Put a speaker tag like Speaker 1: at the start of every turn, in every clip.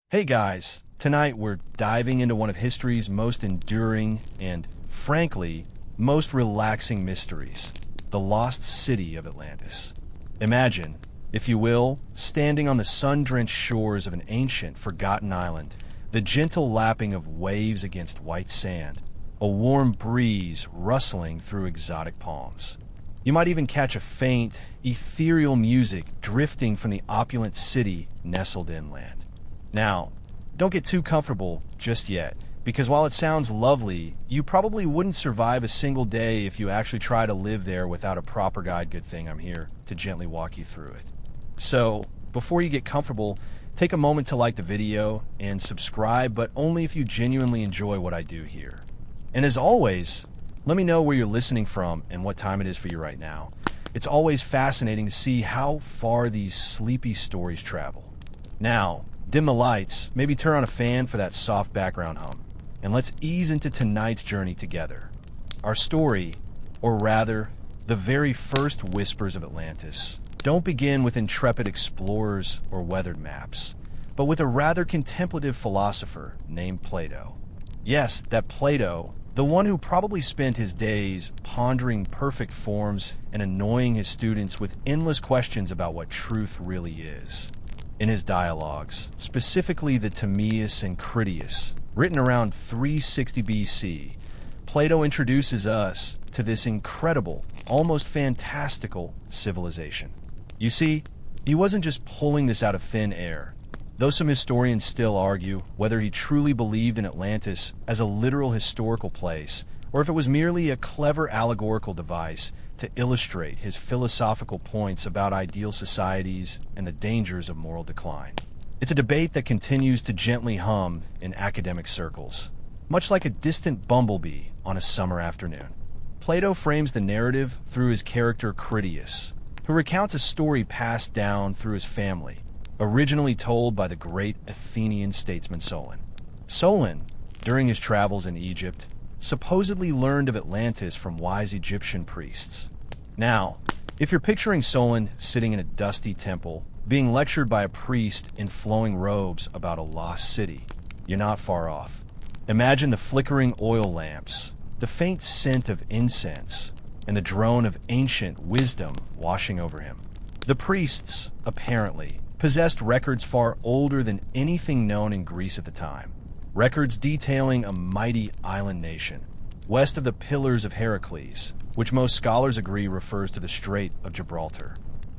Speaker 1: Hey guys, tonight we're diving into one of history's most enduring and, frankly, most relaxing mysteries, the lost city of Atlantis. Imagine, if you will, standing on the sun-drenched shores of an ancient, forgotten island, the gentle lapping of waves against white sand, a warm breeze rustling through exotic palms. You might even catch a faint, ethereal music drifting from the opulent city nestled inland. Now, don't get too comfortable just yet, because while it sounds lovely, you probably wouldn't survive a single day if you actually try to live there without a proper guide. Good thing I'm here to gently walk you through it. So, before you get comfortable, take a moment to like the video and subscribe, but only if you genuinely enjoy what I do here. And as always, let me know where you're listening from and what time it is for you right now. It's always fascinating to see how far these sleepy stories travel. Now, dim the lights, maybe turn on a fan for that soft background hum, and let's ease into tonight's journey together. Our story, or rather, the very first whispers of Atlantis, don't begin with intrepid explorers or weathered maps, but with a rather contemplative philosopher named Plato. Yes, that Plato, the one who probably spent his days pondering perfect forms and annoying his students with endless questions about what truth really is. In his dialogues, specifically the Timaeus and Critias, written around 360 BC, Plato introduces us to this incredible, almost fantastical civilization. You see, he wasn't just pulling this out of thin air, though some historians still argue whether he truly believed in Atlantis as a literal historical place, or if it was merely a clever allegorical device to illustrate his philosophical points about ideal societies and the dangers of moral decline. It's a debate that continues to gently hum in academic circles, much like a distant bumblebee on a summer afternoon. Plato frames the narrative through his character Critias, who recounts a story passed down through his family, originally told by the great Athenian statesman Solon. Solon, during his travels in Egypt, supposedly learned of Atlantis from wise Egyptian priests. Now, if you're picturing Solon sitting in a dusty temple, being lectured by a priest in flowing robes about a lost city, you're not far off. Imagine the flickering oil lamps, the faint scent of incense, and the drone of ancient wisdom washing over him. The priests, apparently, possessed records far older than anything known in Greece at the time. Records detailing a mighty island nation, west of the Pillars of Heracles, which most scholars agree refers to the Strait of Gibraltar.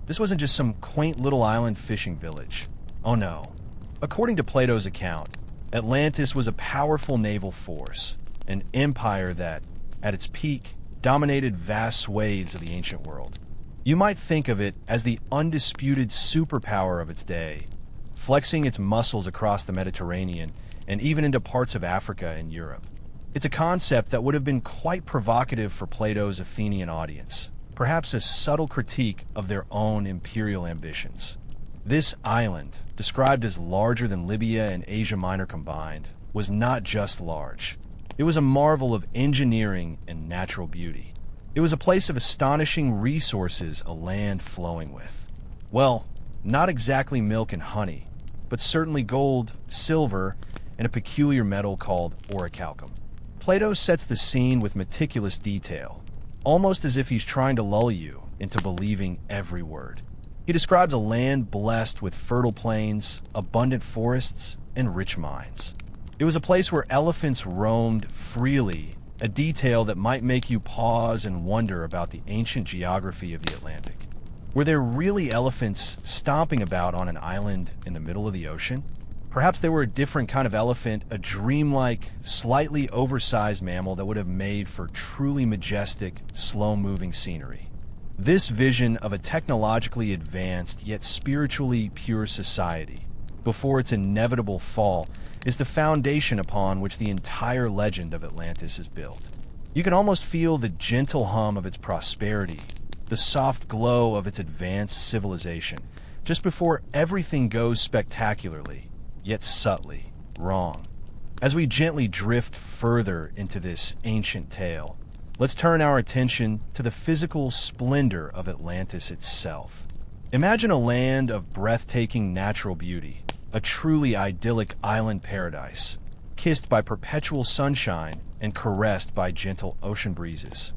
Speaker 1: This wasn't just some quaint little island fishing village. Oh no. According to Plato's account, Atlantis was a powerful naval force, an empire that, at its peak, dominated vast swathes of the ancient world. You might think of it as the undisputed superpower of its day, flexing its muscles across the Mediterranean and even into parts of Africa and Europe. It's a concept that would have been quite provocative for Plato's Athenian audience, perhaps a subtle critique of their own imperial ambitions. This island, described as larger than Libya and Asia Minor combined, was not just large. It was a marvel of engineering and natural beauty. It was a place of astonishing resources, a land flowing with, well, not exactly milk and honey, but certainly gold, silver, and a peculiar metal called orichalcum. Plato sets the scene with meticulous detail, almost as if he's trying to lull you into believing every word. He describes a land blessed with fertile plains, abundant forests, and rich mines. It was a place where elephants roamed freely, a detail that might make you pause and wonder about the ancient geography of the Atlantic. Were there really elephants stomping about on an island in the middle of the ocean? Perhaps they were a different kind of elephant, a dreamlike, slightly oversized mammal that would have made for truly majestic, slow-moving scenery. This vision of a technologically advanced yet spiritually pure society, before its inevitable fall, is the foundation upon which the entire legend of Atlantis is built. You can almost feel the gentle hum of its prosperity, the soft glow of its advanced civilization, just before everything goes spectacularly, yet subtly, wrong. As we gently drift further into this ancient tale, let's turn our attention to the physical splendor of Atlantis itself. Imagine a land of breathtaking natural beauty, a truly idyllic island paradise, kissed by perpetual sunshine and caressed by gentle ocean breezes.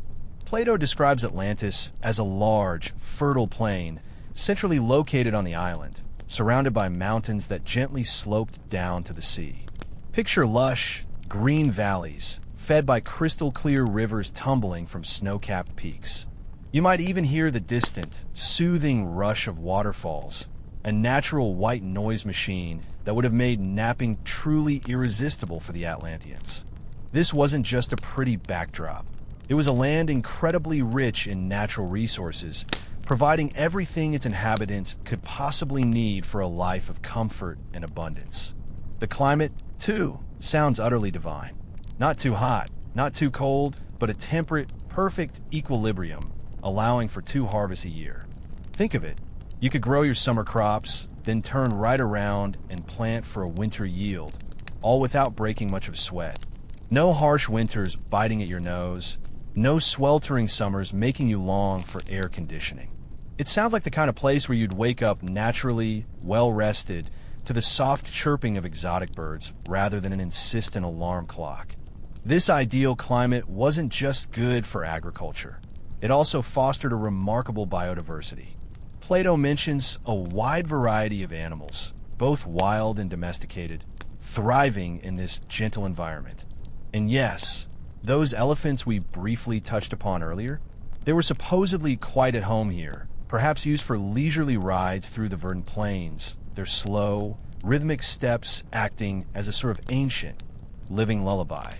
Speaker 1: Plato describes Atlantis as a large, fertile plain centrally located on the island, surrounded by mountains that gently sloped down to the sea. Picture lush, green valleys, fed by crystal-clear rivers tumbling from snow-capped peaks. You might even hear the distant, soothing rush of waterfalls, a natural white noise machine that would have made napping truly irresistible for the Atlanteans. This wasn't just a pretty backdrop. It was a land incredibly rich in natural resources, providing everything its inhabitants could possibly need for a life of comfort and abundance. The climate, too, sounds utterly divine. Not too hot, not too cold, but a temperate, perfect equilibrium, allowing for 2 harvests a year. Think of it. You could grow your summer crops, then turn right around and plant for a winter yield, all without breaking much of sweat. No harsh winters biting at your nose, no sweltering summers making you long for air conditioning. It sounds like the kind of place where you'd wake up naturally, well-rested, to the soft chirping of exotic birds rather than an insistent alarm clock. This ideal climate wasn't just good for agriculture. It also fostered a remarkable biodiversity. Plato mentions a wide variety of animals, both wild and domesticated, thriving in this gentle environment. And yes, those elephants we briefly touched upon earlier, they were supposedly quite at home here, perhaps used for leisurely rides through the verdant plains, their slow, rhythmic steps acting as a sort of ancient, living lullaby.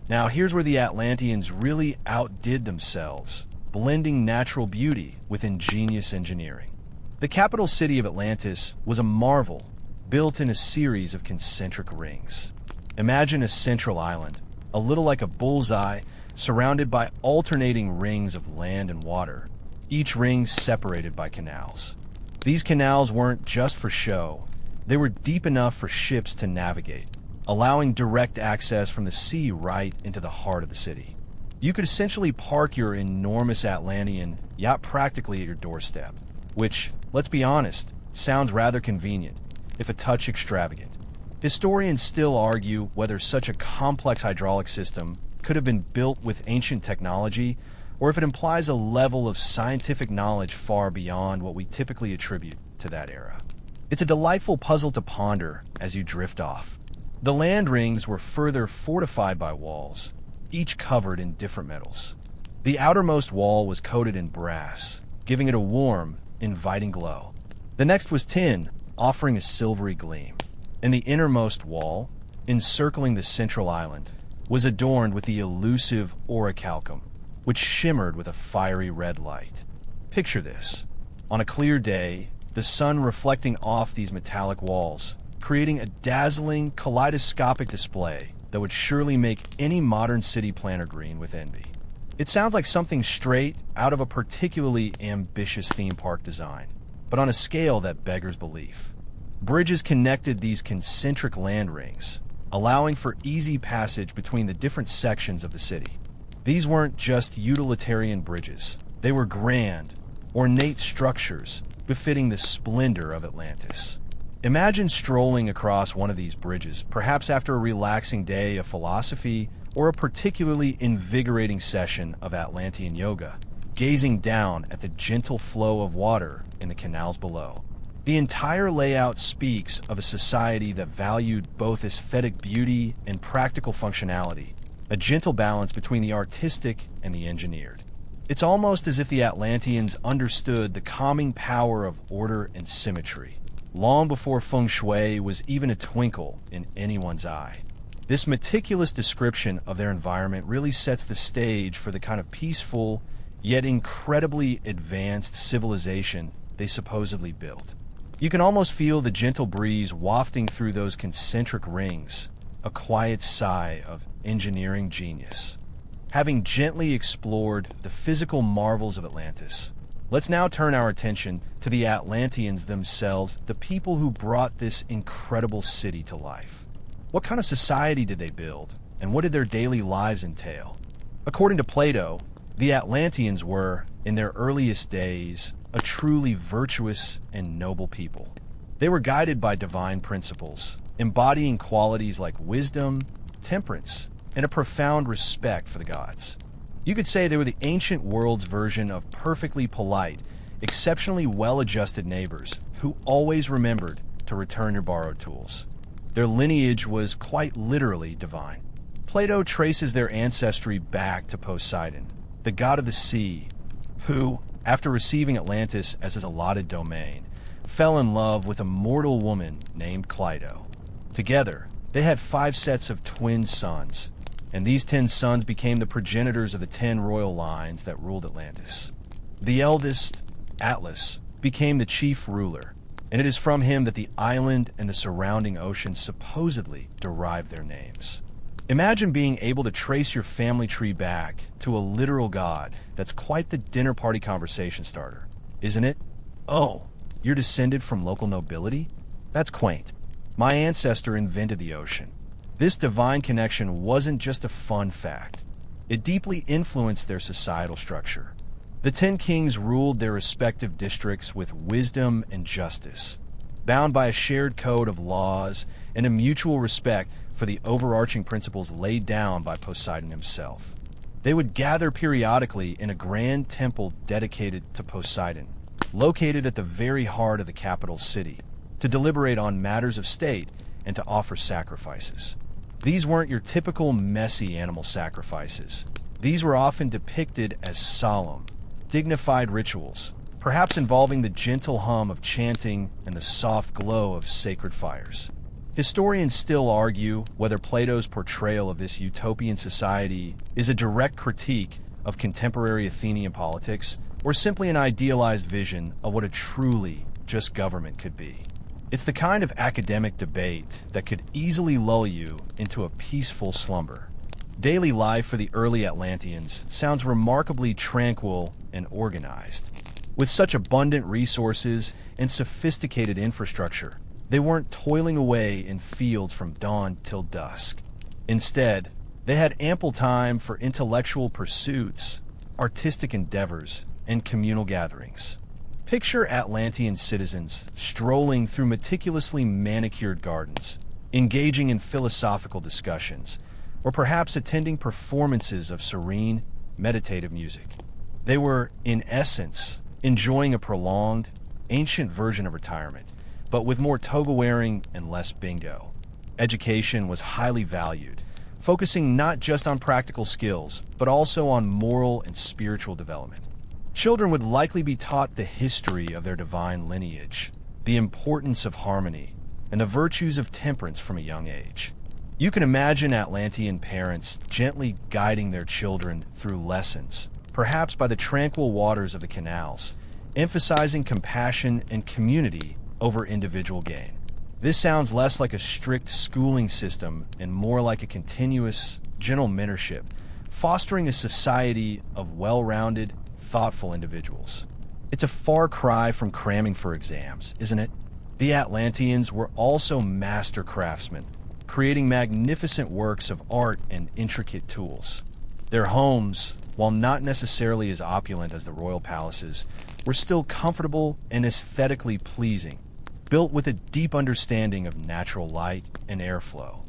Speaker 1: Now here's where the Atlanteans really outdid themselves, blending natural beauty with ingenious engineering. The capital city of Atlantis was a marvel, built in a series of concentric rings. Imagine a central island, a little like a bullseye, surrounded by alternating rings of land and water, each ring separated by canals. These canals weren't just for show, they were deep enough for ships to navigate, allowing direct access from the sea right into the heart of the city. You could essentially park your enormous Atlantean yacht practically at your doorstep, which, let's be honest, sounds rather convenient, if a touch extravagant. Historians still argue whether such a complex hydraulic system could have been built with ancient technology, or if it implies a level of scientific knowledge far beyond what we typically attribute to that era. It's a delightful puzzle to ponder as you drift off. The land rings were further fortified by walls, each covered in different metals. The outermost wall was coated in brass, giving it a warm, inviting glow. The next was tin, offering a silvery gleam. And the innermost wall, encircling the central island, was adorned with the elusive orichalcum, which shimmered with a fiery red light. Picture this. On a clear day, the sun reflecting off these metallic walls, creating a dazzling, kaleidoscopic display that would surely make any modern city planner green with envy. It sounds like something straight out of a particularly ambitious theme park design, but on a scale that beggars belief. Bridges connected these concentric land rings, allowing for easy passage between the different sections of the city. These weren't just utilitarian bridges. They were grand, ornate structures befitting the splendor of Atlantis. Imagine strolling across one of these bridges, perhaps after a relaxing day of philosophy or a particularly invigorating session of Atlantean yoga, gazing down at the gentle flow of water in the canals below. The entire layout speaks of a society that valued both aesthetic beauty and practical functionality, a gentle balance between the artistic and the engineered. It's almost as if the Atlanteans understood the calming power of order and symmetry, long before feng shui was even a twinkle in anyone's eye. This meticulous description of their environment really sets the stage for the kind of peaceful, yet incredibly advanced civilization they supposedly built. You can almost feel the gentle breeze wafting through those concentric rings, a quiet sigh of engineering genius. Having gently explored the physical marvels of Atlantis, let's now turn our attention to the Atlanteans themselves, the people who brought this incredible city to life. What kind of society did they build, and what did their daily lives entail? According to Plato, the Atlanteans were, in their earliest days, a truly virtuous and noble people. They were guided by divine principles, embodying qualities like wisdom, temperance, and a profound respect for the gods. You could say they were the ancient world's version of perfectly polite, exceptionally well-adjusted neighbors who always remembered to return your borrowed tools. Their lineage was quite literally divine. Plato traces their ancestry back to Poseidon, the god of the sea, who, after receiving Atlantis as his allotted domain, fell in love with a mortal woman named Cleito. Together, they had 5 sets of twin sons, and these 10 sons became the progenitors of the 10 royal lines that ruled Atlantis. The eldest, Atlas, became the chief ruler, and it is from him that the island and the surrounding ocean supposedly derive their names. Imagine being able to trace your family tree back to a literal god. That's quite the dinner party conversation starter, isn't it? Oh, you're descended from local nobility? That's quaint. My ancestor invented the ocean. This divine connection wasn't just a fun fact. It deeply influenced their societal structure. The 10 kings ruled their respective districts with wisdom and justice, bound by a shared code of laws and a mutual respect for the overarching principles laid down by Poseidon himself. They would gather periodically in a grand temple dedicated to Poseidon, located at the very heart of the capital city, to deliberate on matters of state and to offer sacrifices. These weren't your typical messy animal sacrifices. These were often depicted as solemn, dignified rituals, perhaps involving the gentle hum of chanting and the soft glow of sacred fires. Historians still argue whether Plato's portrayal of this utopian society is a direct critique of contemporary Athenian politics or simply an idealized vision of what a truly just government could be. It's the kind of academic debate that could easily lull you into a peaceful slumber. Daily life for the early Atlanteans sounds remarkably tranquil and organized. With such abundant resources and sophisticated infrastructure, they weren't toiling away in fields from dawn till dusk. Instead, they had ample time for intellectual pursuits, artistic endeavors, and communal gatherings. Picture Atlantean citizens strolling through meticulously manicured gardens, engaging in philosophical discussions, or perhaps attending performances of serene, meditative music. They were, in essence, enjoying a prolonged, ancient version of retirement, but with more toga-wearing and less bingo. Education was highly valued, focusing not just on practical skills, but also on moral and spiritual development. Children would likely be taught the history of their divine lineage, the importance of harmony, and the virtues of temperance from a young age. You can imagine Atlantean parents gently guiding their children through lessons, perhaps by the tranquil waters of the canals, emphasizing compassion and community over individual gain. This sounds less like a strict schooling system and more like a continuous, gentle mentorship, fostering a society of well-rounded, thoughtful individuals. It's a far cry from cramming for exams, isn't it? The Atlanteans were also master craftsmen, creating magnificent works of art and intricate tools. Their homes, while not necessarily as opulent as the royal palaces, were still comfortable and aesthetically pleasing, built with a deep understanding of natural light and airflow.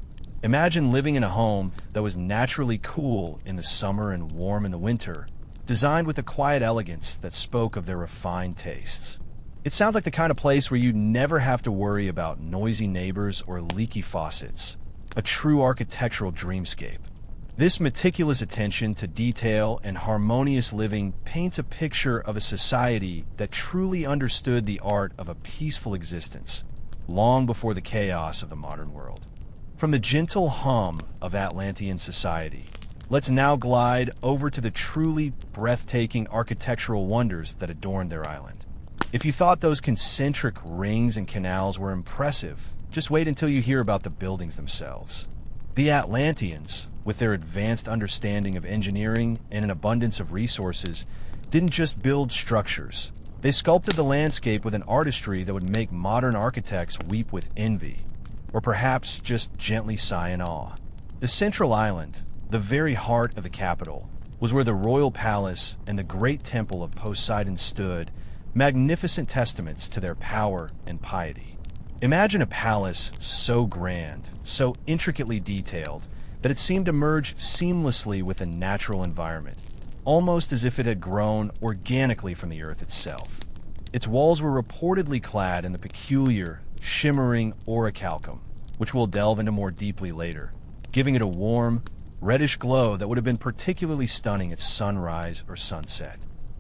Speaker 1: Imagine living in a home that was naturally cool in the summer and warm in the winter, designed with a quiet elegance that spoke of their refined tastes. It sounds like the kind of place where you'd never have to worry about noisy neighbors or leaky faucets, a true architectural dreamscape. This meticulous attention to detail and harmonious living paints a picture of a society that truly understood the art of a peaceful existence, long before the chaos of the modern world. From the gentle hum of Atlantean society, let's now glide over to the truly breathtaking architectural wonders that adorned their island. If you thought those concentric rings and canals were impressive, just wait until you hear about the buildings themselves. The Atlanteans, with their advanced understanding of engineering and an abundance of resources, didn't just build structures. They sculpted the landscape with an artistry that would make modern architects weep with envy, or perhaps just gently sigh in awe. The central island, the very heart of the capital, was where the royal palace and the great temple of Poseidon stood, magnificent testaments to their power and piety. Imagine a palace so grand, so intricately detailed, that it seemed to merge seamlessly with a natural environment, almost as if it had grown organically from the earth itself. Its walls were reportedly clad in the peculiar, shimmering orichalcum, which we'll delve into more deeply later, giving it a warm, reddish glow that would have been particularly stunning at sunrise or sunset.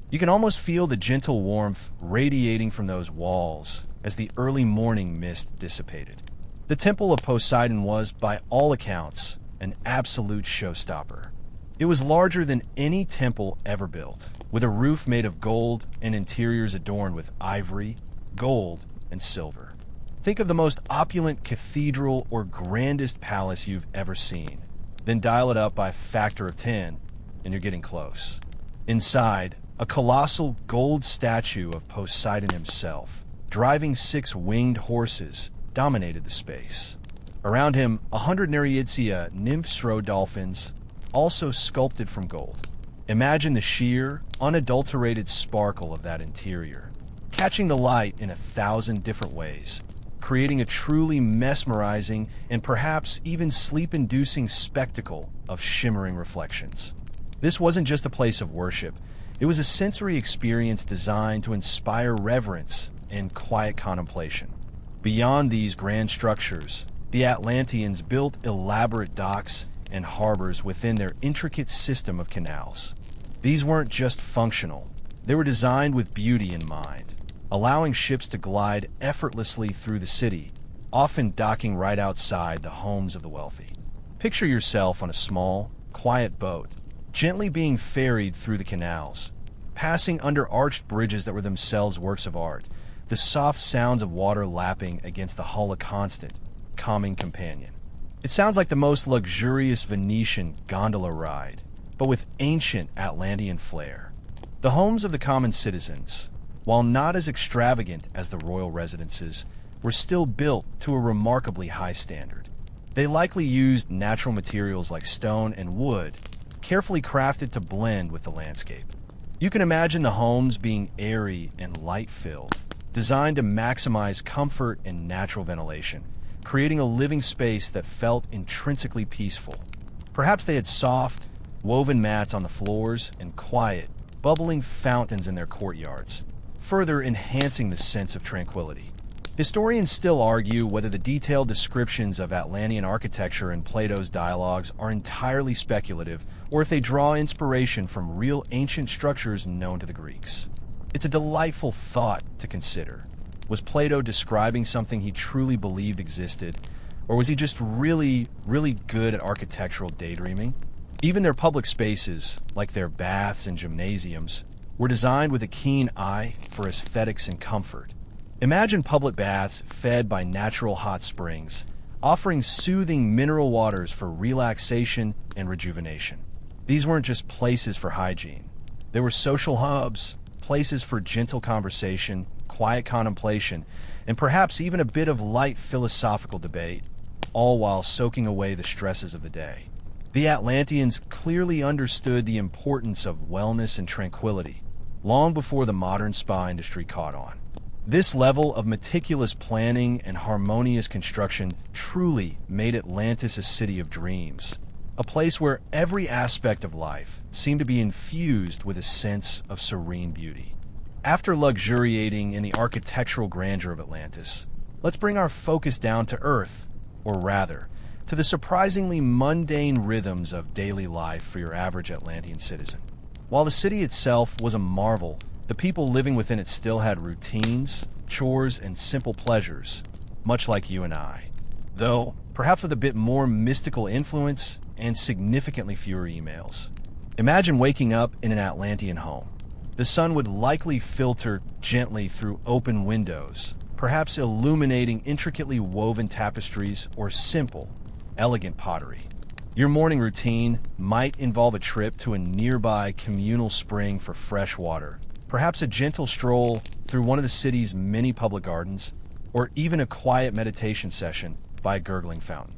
Speaker 1: You can almost feel the gentle warmth radiating from those walls as the early morning mist dissipated. The Temple of Poseidon was, by all accounts, an absolute showstopper. It was larger than any temple ever built, with a roof made of gold and interiors adorned with ivory, gold, and silver. Think of the most opulent cathedral or grandest palace you've ever seen. Then dial it up by a factor of 10, and you're getting close. Inside, a colossal gold statue of Poseidon himself, driving 6 winged horses, dominated the space. Around him, 100 Nereidzia nymph-stro dolphins, also sculpted from gold. Imagine the sheer, unadulterated sparkle of that interior, catching the light in 1,000 different ways, creating a truly mesmerizing and perhaps even sleep-inducing spectacle of shimmering reflections. This wasn't just a place of worship. It was a sensory experience designed to inspire reverence and quiet contemplation. Beyond these grand structures, the Atlanteans built elaborate docks and harbors within their intricate system of canals. These weren't just functional. They were designed with beauty in mind, allowing ships to glide effortlessly through the city, often docking right outside the homes of the wealthy. Picture yourself on a small, quiet boat, gently being ferried through the canals, passing under arched bridges that were themselves works of art, the soft sounds of water lapping against the hull a constant, calming companion. It sounds like the most luxurious Venetian gondola ride, but with ancient Atlantean flair. The homes of the common citizens, while not as extravagant as the royal residences, were still built to a remarkably high standard. They likely used natural materials like stone and wood, carefully crafted to blend with the landscape. You can imagine the homes being airy and light-filled, designed to maximize comfort and natural ventilation, creating a living space that felt intrinsically peaceful. Perhaps they had soft, woven mats on the floors and quiet, bubbling fountains in their courtyards, further enhancing the sense of tranquility. Historians still argue whether the detailed descriptions of Atlantean architecture in Plato's dialogues are entirely speculative, or if they draw inspiration from real ancient structures known to the Greeks. It's a delightful thought to consider. Was Plato describing something he truly believed existed, or was he just really good at architectural daydreaming? Even their public spaces, like their baths and gymnasiums, were designed with a keen eye for aesthetics and comfort. Imagine public baths fed by natural hot springs, offering soothing mineral waters for relaxation and rejuvenation. These weren't just places for hygiene. They were social hubs, places for gentle conversation, quiet contemplation, and perhaps even a bit of light philosophical debate, all while soaking away the stresses of the day. The Atlanteans clearly understood the importance of wellness and tranquility, long before the modern spa industry caught on. This level of meticulous planning and harmonious construction truly made Atlantis a city of dreams, a place where every aspect of life seemed to be infused with a sense of serene beauty. After luxuriating in the architectural grandeur of Atlantis, let's bring our focus down to Earth, or rather, to the surprisingly mundane rhythms of daily life for your average Atlantean citizen. While the city itself was a marvel, the people living within it still had routines, chores, and simple pleasures, much like you and I. Though, perhaps with a bit more mystical influence and significantly fewer emails. Imagine waking up in an Atlantean home. The sun would likely filter gently through open windows, perhaps illuminating intricately woven tapestries or simple, elegant pottery. Your morning routine might involve a trip to a nearby communal spring for fresh water, perhaps a gentle stroll through one of the city's many public gardens, or even a quiet meditation session by a gurgling fountain.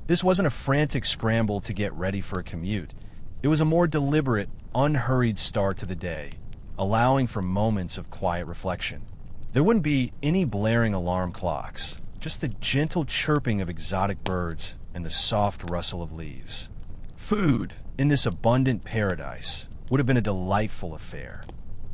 Speaker 1: This wasn't a frantic scramble to get ready for a commute. It was a more deliberate, unhurried start to the day, allowing for moments of quiet reflection. There wouldn't be any blaring alarm clocks, just the gentle chirping of exotic birds and the soft rustle of leaves. Food in this abundant paradise would have been a delightful affair.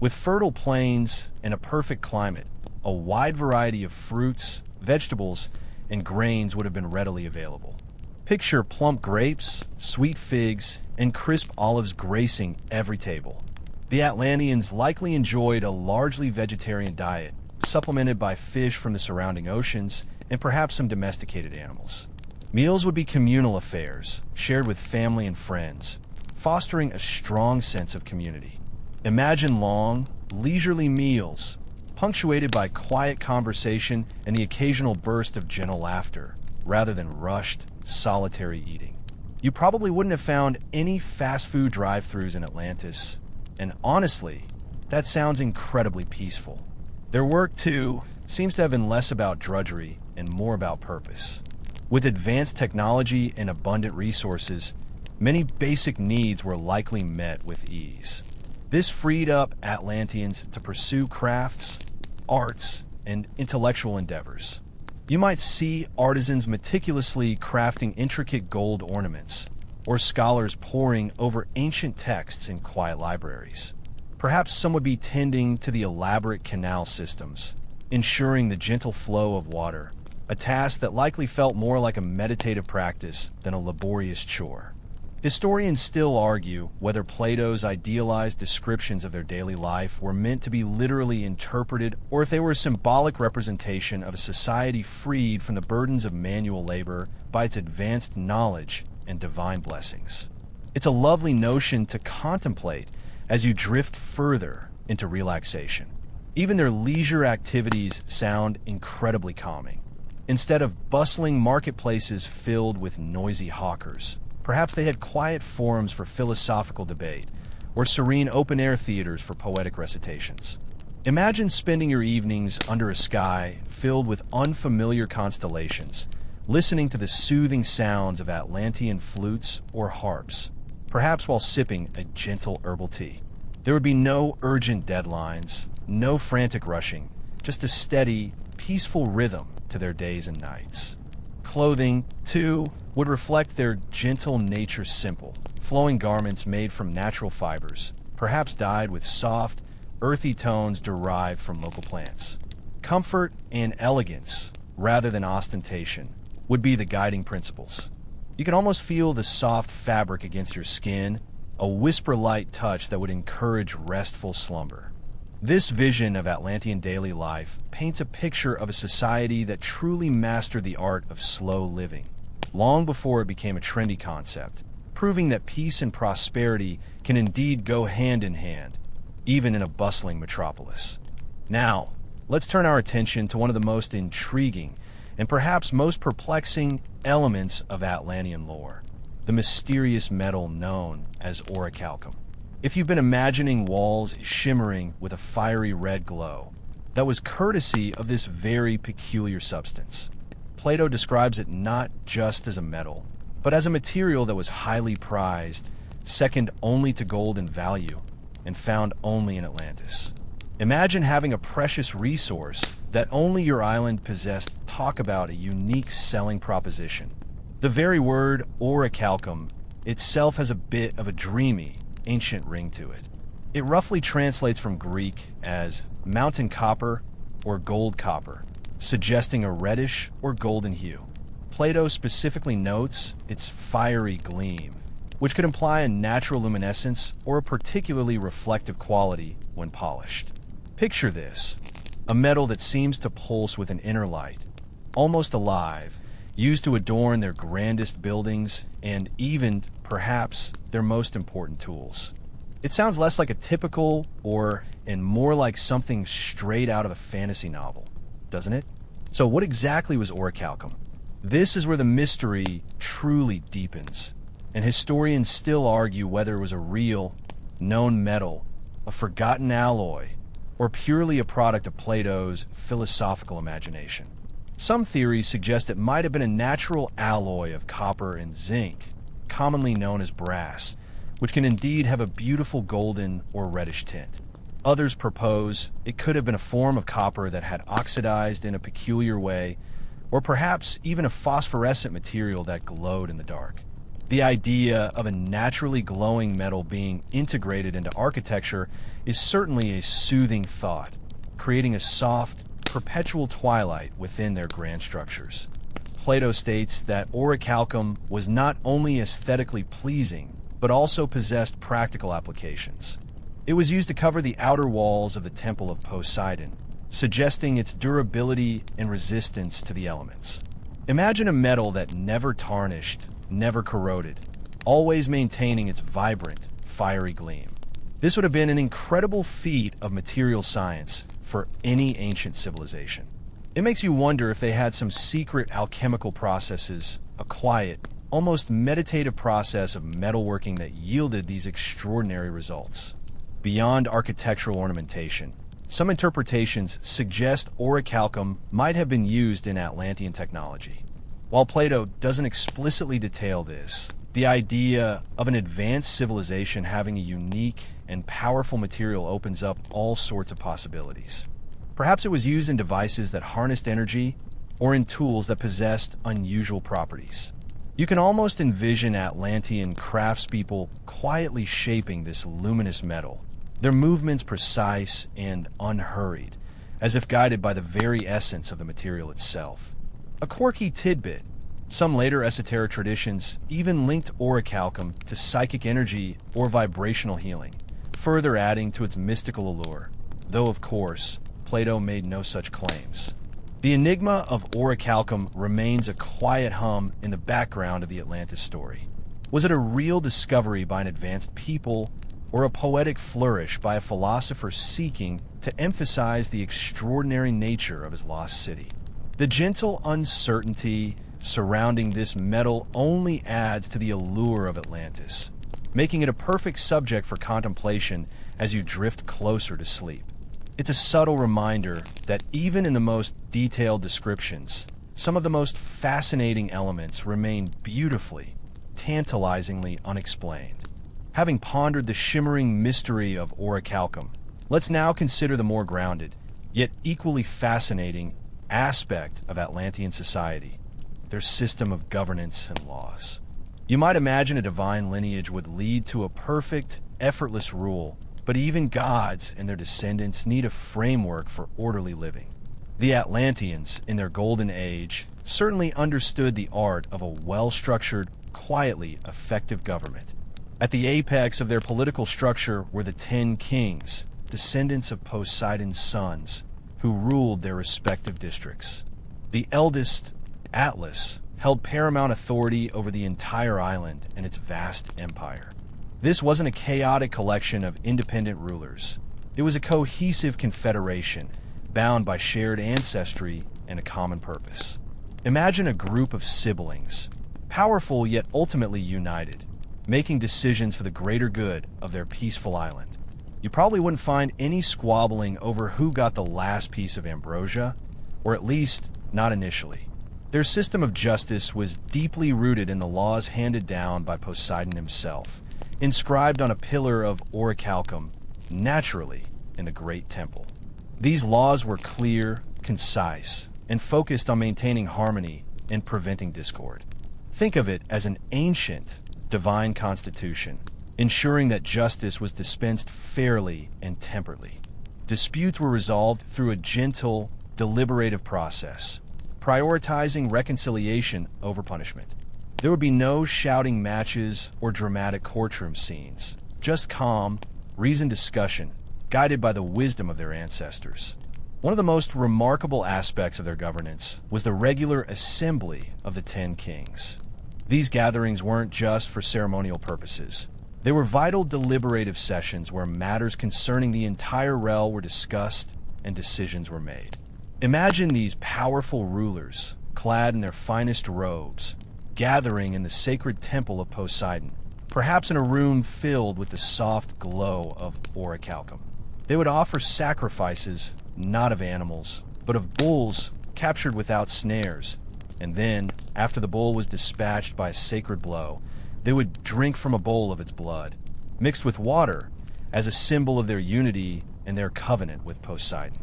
Speaker 1: With fertile plains and a perfect climate, a wide variety of fruits, vegetables, and grains would have been readily available. Picture plump grapes, sweet figs, and crisp olives gracing every table. The Atlanteans likely enjoyed a largely vegetarian diet, supplemented by fish from the surrounding oceans and perhaps some domesticated animals. Meals would be communal affairs, shared with family and friends, fostering a strong sense of community. Imagine long, leisurely meals, punctuated by quiet conversation and the occasional burst of gentle laughter, rather than rushed, solitary eating. You probably wouldn't have found any fast food drive-thrus in Atlantis, and honestly, that sounds incredibly peaceful. Their work, too, seems to have been less about drudgery and more about purpose. With advanced technology and abundant resources, many basic needs were likely met with ease. This freed up Atlanteans to pursue crafts, arts, and intellectual endeavors. You might see artisans meticulously crafting intricate gold ornaments, or scholars poring over ancient texts in quiet libraries. Perhaps some would be tending to the elaborate canal systems, ensuring the gentle flow of water, a task that likely felt more like a meditative practice than a laborious chore. Historians still argue whether Plato's idealized descriptions of their daily life were meant to be literally interpreted or if they were a symbolic representation of a society freed from the burdens of manual labor by its advanced knowledge and divine blessings. It's a lovely notion to contemplate as you drift further into relaxation. Even their leisure activities sound incredibly calming. Instead of bustling marketplaces filled with noisy hawkers, perhaps they had quiet forums for philosophical debate, or serene open-air theaters for poetic recitations. Imagine spending your evenings under a sky filled with unfamiliar constellations, listening to the soothing sounds of Atlantean flutes or harps, perhaps while sipping a gentle herbal tea. There would be no urgent deadlines, no frantic rushing, just a steady, peaceful rhythm to their days and nights. Clothing, too, would reflect their gentle nature, simple, flowing garments made from natural fibers, perhaps dyed with soft, earthy tones derived from local plants. Comfort and elegance, rather than ostentation, would be the guiding principles. You can almost feel the soft fabric against your skin, a whisper-light touch that would encourage restful slumber. This vision of Atlantean daily life paints a picture of a society that truly mastered the art of slow living, long before it became a trendy concept, proving that peace and prosperity can indeed go hand in hand, even in a bustling metropolis. Now, let's turn our attention to one of the most intriguing and perhaps most perplexing elements of Atlantean lore, the mysterious metal known as orichalcum. If you've been imagining walls shimmering with a fiery red glow, that was courtesy of this very peculiar substance. Plato describes it not just as a metal, but as a material that was highly prized, second only to gold in value, and found only in Atlantis. Imagine having a precious resource that only your island possessed. Talk about a unique selling proposition. The very word orichalcum itself has a bit of a dreamy, ancient ring to it. It roughly translates from Greek as mountain copper or gold copper, suggesting a reddish or golden hue. Plato specifically notes its fiery gleam, which could imply a natural luminescence or a particularly reflective quality when polished. Picture this, a metal that seems to pulse with an inner light, almost alive, used to adorn their grandest buildings and even, perhaps, their most important tools. It sounds less like a typical and more like something straight out of a fantasy novel, doesn't it? So what exactly was orichalcum? This is where the mystery truly deepens, and historians still argue whether it was a real, known metal, a forgotten alloy, or purely a product of Plato's philosophical imagination. Some theories suggest it might have been a natural alloy of copper and zinc, commonly known as brass, which can indeed have a beautiful golden or reddish tint. Others propose it could have been a form of copper that had oxidized in a peculiar way, or perhaps even a phosphorescent material that glowed in the dark. The idea of a naturally glowing metal being integrated into architecture is certainly a soothing thought, creating a soft, perpetual twilight within their grand structures. Plato states that orichalcum was not only aesthetically pleasing, but also possessed practical applications. It was used to cover the outer walls of the temple of Poseidon, suggesting its durability and resistance to the elements. Imagine a metal that never tarnished, never corroded, always maintaining its vibrant, fiery gleam. This would have been an incredible feat of material science for any ancient civilization. It makes you wonder if they had some secret alchemical processes, a quiet, almost meditative process of metalworking that yielded these extraordinary results. Beyond architectural ornamentation, some interpretations suggest orichalcum might have been used in Atlantean technology. While Plato doesn't explicitly detail this, the idea of an advanced civilization having a unique and powerful material opens up all sorts of possibilities. Perhaps it was used in devices that harnessed energy or in tools that possessed unusual properties. You can almost envision Atlantean craftspeople quietly shaping this luminous metal, their movements precise and unhurried, as if guided by the very essence of the material itself. A quirky tidbit, some later esoteric traditions even linked orichalcum to psychic energy or vibrational healing, further adding to its mystical allure, though of course, Plato made no such claims. The enigma of orichalcum remains a quiet hum in the background of the Atlantis story. Was it a real discovery by an advanced people, or a poetic flourish by a philosopher seeking to emphasize the extraordinary nature of his lost city? The gentle uncertainty surrounding this metal only adds to the allure of Atlantis, making it a perfect subject for contemplation as you drift closer to sleep. It's a subtle reminder that even in the most detailed descriptions, some of the most fascinating elements remain beautifully, tantalizingly unexplained. Having pondered the shimmering mystery of orichalcum, let's now consider the more grounded, yet equally fascinating, aspect of Atlantean society, their system of governance and laws. You might imagine a divine lineage would lead to a perfect, effortless rule, but even gods and their descendants need a framework for orderly living. The Atlanteans, in their golden age, certainly understood the art of a well-structured, quietly effective government. At the apex of their political structure were the 10 kings, descendants of Poseidon's sons, who ruled their respective districts. The eldest, Atlas, held paramount authority over the entire island and its vast empire. This wasn't a chaotic collection of independent rulers. It was a cohesive confederation, bound by shared ancestry and a common purpose. Imagine a group of siblings, powerful yet ultimately united, making decisions for the greater good of their peaceful island. You probably wouldn't find any squabbling over who got the last piece of ambrosia, or at least not initially. Their system of justice was deeply rooted in the laws handed down by Poseidon himself, inscribed on a pillar of orichalcum, naturally in the great temple. These laws were clear, concise, and focused on maintaining harmony and preventing discord. Think of it as an ancient, divine constitution, ensuring that justice was dispensed fairly and temperately. Disputes were resolved through a gentle, deliberative process, prioritizing reconciliation over punishment. There would be no shouting matches or dramatic courtroom scenes, just calm, reasoned discussion, guided by the wisdom of their ancestors. One of the most remarkable aspects of their governance was the regular assembly of the 10 kings. These gatherings weren't just for ceremonial purposes. They were vital deliberative sessions where matters concerning the entire realm were discussed and decisions were made. Imagine these powerful rulers, clad in their finest robes, gathering in the sacred temple of Poseidon, perhaps in a room filled with the soft glow of orichalcum. They would offer sacrifices, not of animals, but of bulls captured without snares, and then, after the bull was dispatched by a sacred blow, they would drink from a bowl of its blood, mixed with water, as a symbol of their unity and their covenant with Poseidon.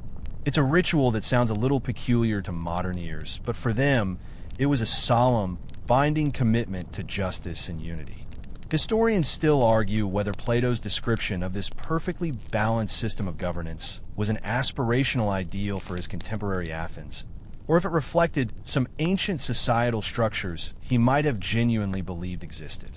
Speaker 1: It's a ritual that sounds a little peculiar to modern ears, but for them, it was a solemn, binding commitment to justice and unity. Historians still argue whether Plato's description of this perfectly balanced system of governance was an aspirational ideal for his contemporary Athens, or if it reflected some ancient societal structures he might have genuinely believed existed.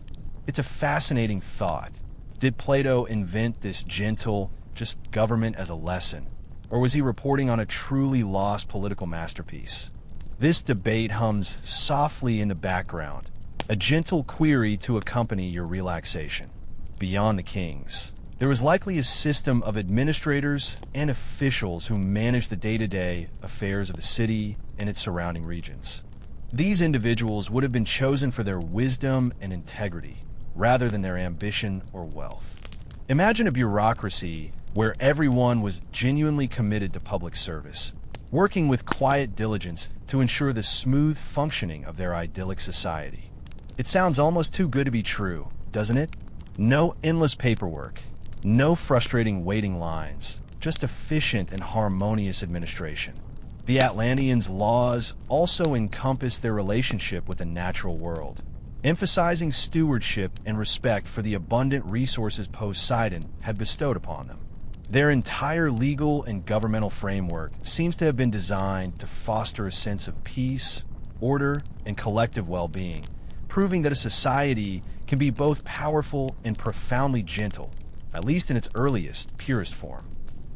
Speaker 1: It's a fascinating thought. Did Plato invent this gentle, just government as a lesson, or was he reporting on a truly lost political masterpiece? This debate hums softly in the background, a gentle query to accompany your relaxation. Beyond the kings, there was likely a system of administrators and officials who managed the day-to-day affairs of the city and its surrounding regions. These individuals would have been chosen for their wisdom and integrity, rather than their ambition or wealth. Imagine a bureaucracy where everyone was genuinely committed to public service, working with quiet diligence to ensure the smooth functioning of their idyllic society. It sounds almost too good to be true, doesn't it? No endless paperwork, no frustrating waiting lines, just efficient and harmonious administration. The Atlanteans' laws also encompass their relationship with the natural world, emphasizing stewardship and respect for the abundant resources Poseidon had bestowed upon them. Their entire legal and governmental framework seems to have been designed to foster a sense of peace, order, and collective well-being, proving that a society can be both powerful and profoundly gentle, at least in its earliest, purest form.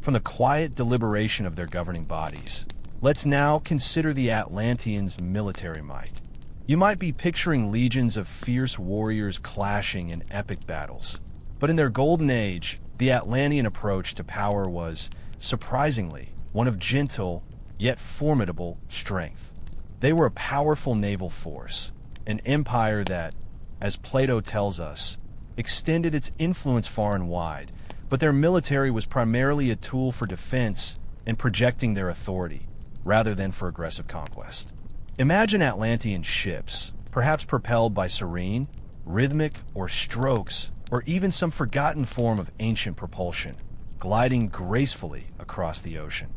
Speaker 1: From the quiet deliberation of their governing bodies, let's now consider the Atlanteans' military might. You might be picturing legions of fierce warriors clashing in epic battles, but in their golden age, the Atlantean approach to power was, surprisingly, one of gentle, yet formidable strength. They were a powerful naval force, an empire that, as Plato tells us, extended its influence far and wide, but their military was primarily a tool for defense and projecting their authority, rather than for aggressive conquest. Imagine Atlantean ships, perhaps propelled by serene, rhythmic, or strokes, or even some forgotten form of ancient propulsion, gliding gracefully across the ocean.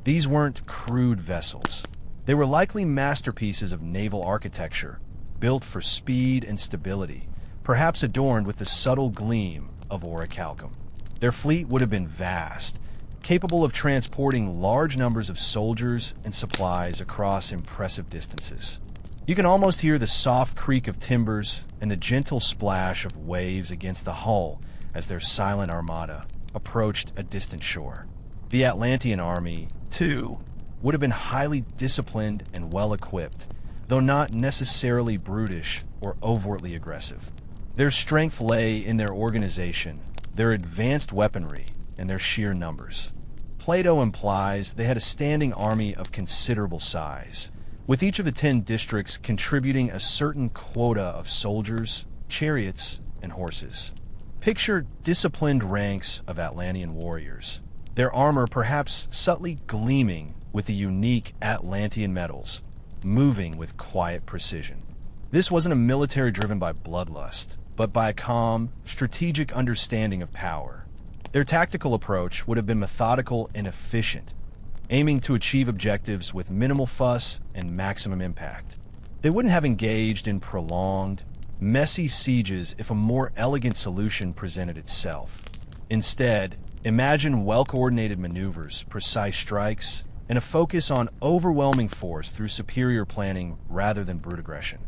Speaker 1: These weren't crude vessels. They were likely masterpieces of naval architecture, built for speed and stability, perhaps adorned with the subtle gleam of orichalcum. Their fleet would have been vast, capable of transporting large numbers of soldiers and supplies across impressive distances. You can almost hear the soft creak of timbers and the gentle splash of waves against the hull as their silent armada approached a distant shore. The Atlantean army, too, would have been highly disciplined and well-equipped, though not necessarily brutish or overtly aggressive. Their strength lay in their organization, their advanced weaponry, and their sheer numbers. Plato implies they had a standing army of considerable size, with each of the 10 districts contributing a certain quota of soldiers, chariots, and horses. Picture disciplined ranks of Atlantean warriors, their armor perhaps subtly gleaming with the unique Atlantean metals, moving with quiet precision. This wasn't a military driven by bloodlust, but by a calm, strategic understanding of power. Their tactical approach would have been methodical and efficient, aiming to achieve objectives with minimal fuss and maximum impact. They wouldn't have engaged in prolonged, messy sieges if a more elegant solution presented itself. Instead, imagine well-coordinated maneuvers, precise strikes, and a focus on overwhelming force through superior planning rather than brute aggression.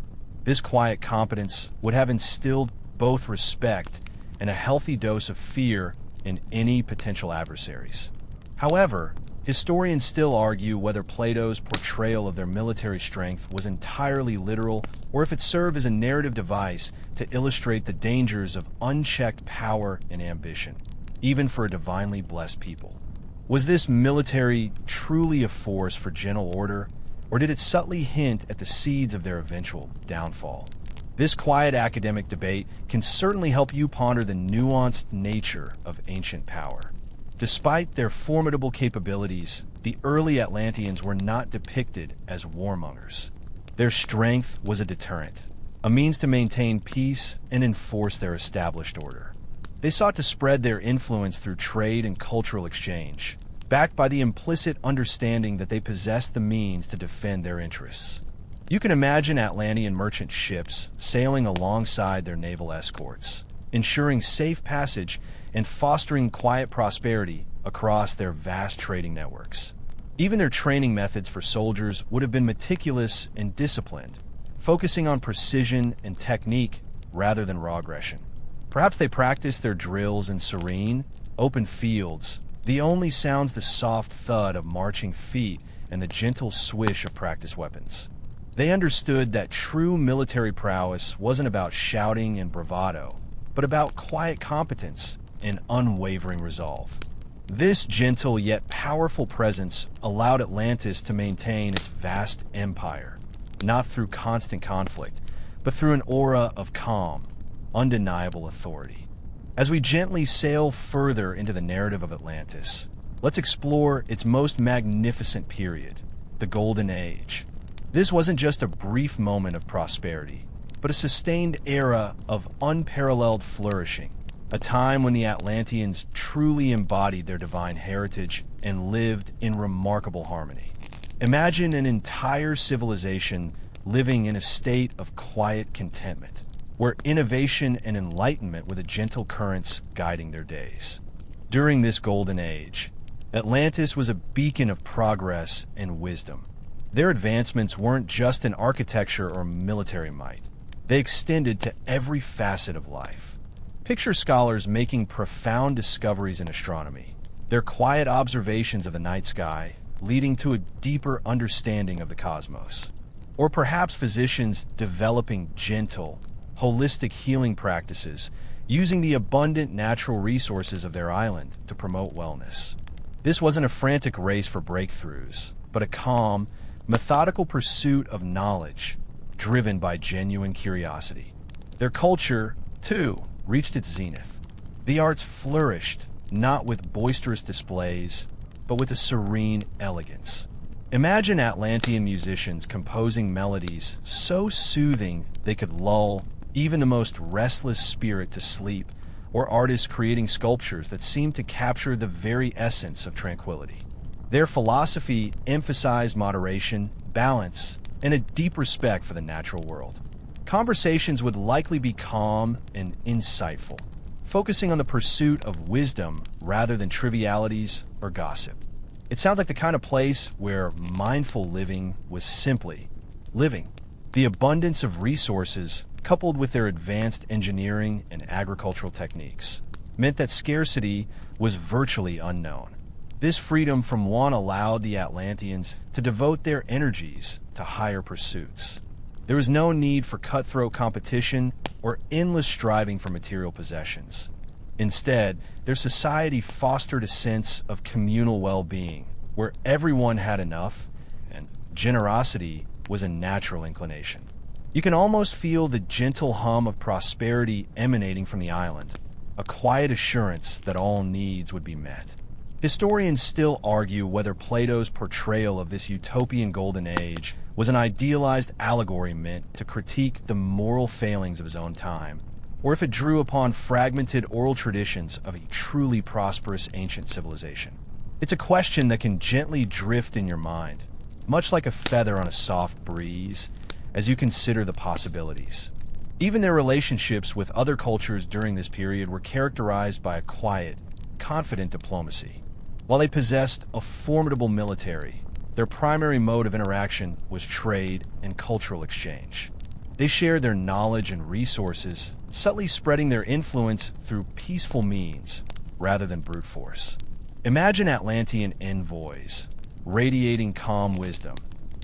Speaker 1: This quiet competence would have instilled both respect and a healthy dose of fear in any potential adversaries. However, historians still argue whether Plato's portrayal of their military strength was entirely literal or if it served as a narrative device to illustrate the dangers of unchecked power and ambition, even for a divinely blessed people. Was this military truly a force for gentle order, or did it subtly hint at the seeds of their eventual downfall? This quiet academic debate can certainly help you ponder the nuanced nature of ancient power. Despite their formidable capabilities, the early Atlanteans were not depicted as warmongers. Their strength was a deterrent, a means to maintain peace and enforce their established order. They sought to spread their influence through trade and cultural exchange, backed by the implicit understanding that they possessed the means to defend their interests. You can imagine Atlantean merchant ships sailing alongside their naval escorts, ensuring safe passage and fostering quiet prosperity across their vast trading networks. Even their training methods for soldiers would have been meticulous and disciplined, focusing on precision and technique rather than raw aggression. Perhaps they practiced their drills in serene, open fields. The only sounds the soft thud of marching feet and the gentle swish of practice weapons. They understood that true military prowess wasn't about shouting and bravado, but about quiet competence and unwavering resolve. This gentle yet powerful presence allowed Atlantis to maintain its vast empire, not through constant conflict, but through an aura of calm, undeniable authority. As we gently sail further into the narrative of Atlantis, let's explore its most magnificent period, the Golden Age. This wasn't just a brief moment of prosperity, but a sustained era of unparalleled flourishing, a time when the Atlanteans truly embodied their divine heritage and lived in remarkable harmony. Imagine an entire civilization living in a state of quiet contentment, where innovation and enlightenment were the gentle currents guiding their days. During this golden age, Atlantis was a beacon of progress and wisdom. Their advancements weren't just in architecture or military might. They extended to every facet of life. Picture scholars making profound discoveries in astronomy, their quiet observations of the night sky leading to a deeper understanding of the cosmos. Or perhaps physicians developing gentle, holistic healing practices using the abundant natural resources of their island to promote wellness. This wasn't a frantic race for breakthroughs, but a calm, methodical pursuit of knowledge driven by genuine curiosity. Their culture, too, reached its zenith. The arts flourished, not with boisterous displays, but with a serene elegance. Imagine Atlantean musicians composing melodies so soothing they could lull even the most restless spirit to sleep, or artists creating sculptures that seemed to capture the very essence of tranquility. Their philosophy emphasized moderation, balance, and a deep respect for the natural world. Conversations would likely be calm and insightful, focusing on the pursuit of wisdom rather than trivialities or gossip. It sounds like the kind of place where mindful living was simply living. The abundance of resources, coupled with their advanced engineering and agricultural techniques, meant that scarcity was virtually unknown. This freedom from want allowed the Atlanteans to devote their energies to higher pursuits. There was no need for cutthroat competition or endless striving for material possessions. Instead, their society fostered a sense of communal well-being, where everyone had enough, and generosity was a natural inclination. You can almost feel the gentle hum of prosperity emanating from the island, a quiet assurance that all needs would be met. Historians still argue whether Plato's portrayal of this utopian golden age was an idealized allegory meant to critique the moral failings of his own time, or if it drew upon fragmented oral traditions of a truly prosperous ancient civilization. It's a question that can gently drift in your mind, much like a feather on a soft breeze, as you consider the possibilities. Even their relationships with other cultures during this period were characterized by a quiet, confident diplomacy. While they possessed a formidable military, their primary mode of interaction was trade and cultural exchange. They shared their knowledge and resources, subtly spreading their influence through peaceful means rather than brute force. Imagine Atlantean envoys, radiating calm wisdom,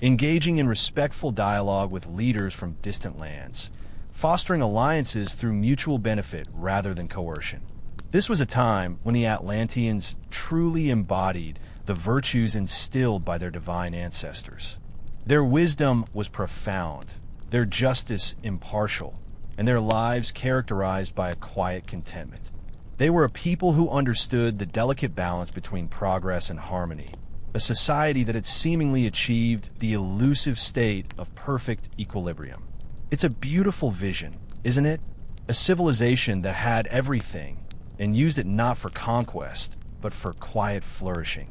Speaker 1: engaging in respectful dialogue with leaders from distant lands, fostering alliances through mutual benefit rather than coercion. This was a time when the Atlanteans truly embodied the virtues instilled by their divine ancestors. Their wisdom was profound, their justice impartial, and their lives characterized by a quiet contentment. They were a people who understood the delicate balance between progress and harmony, a society that had seemingly achieved the elusive state of perfect equilibrium. It's a beautiful vision, isn't it? A civilization that had everything and used it not for conquest, but for quiet flourishing.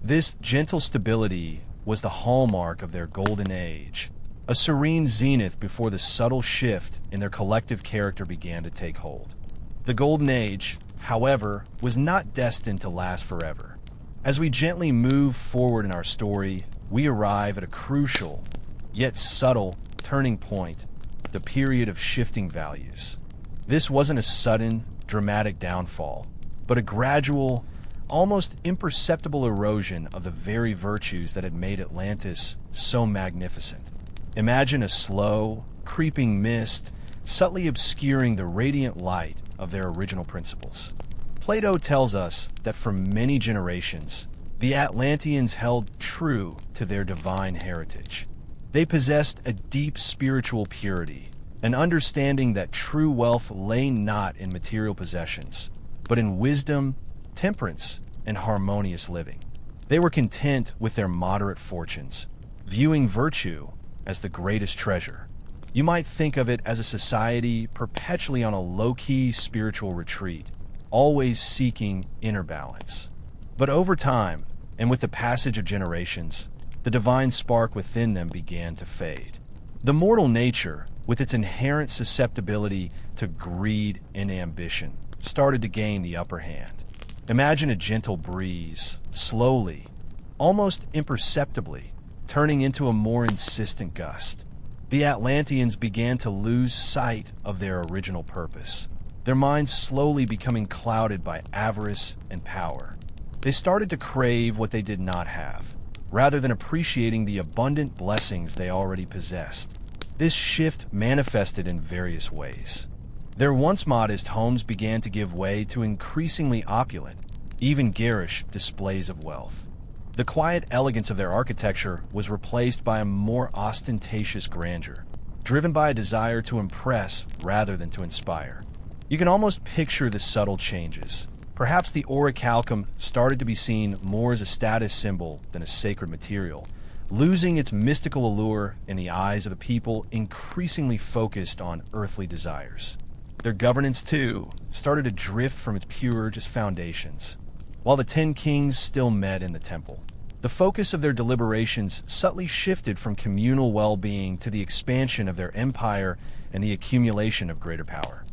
Speaker 1: This gentle stability was the hallmark of their golden age, a serene zenith before the subtle shift in their collective character began to take hold. The golden age, however, was not destined to last forever. As we gently move forward in our story, we arrive at a crucial, yet subtle, turning point, the period of shifting values. This wasn't a sudden, dramatic downfall, but a gradual, almost imperceptible erosion of the very virtues that had made Atlantis so magnificent. Imagine a slow, creeping mist subtly obscuring the radiant light of their original principles. Plato tells us that for many generations, the Atlanteans held true to their divine heritage. They possessed a deep spiritual purity, an understanding that true wealth lay not in material possessions, but in wisdom, temperance, and harmonious living. They were content with their moderate fortunes, viewing virtue as the greatest treasure. You might think of it as a society perpetually on a low-key spiritual retreat, always seeking inner balance. But over time, and with the passage of generations, the divine spark within them began to fade. The mortal nature, with its inherent susceptibility to greed and ambition, started to gain the upper hand. Imagine a gentle breeze, slowly, almost imperceptibly, turning into a more insistent gust. The Atlanteans began to lose sight of their original purpose, their minds slowly becoming clouded by avarice and power. They started to crave what they did not have, rather than appreciating the abundant blessings they already possessed. This shift manifested in various ways. Their once modest homes began to give way to increasingly opulent, even garish displays of wealth. The quiet elegance of their architecture was replaced by a more ostentatious grandeur, driven by a desire to impress rather than to inspire. You can almost picture the subtle changes. Perhaps the orichalcum started to be seen more as a status symbol than a sacred material, losing its mystical allure in the eyes of a people increasingly focused on earthly desires. Their governance, too, started to drift from its pure foundations. While the 10 kings still met in the temple, the focus of their deliberations subtly shifted from communal well-being to the expansion of their empire and the accumulation of greater power.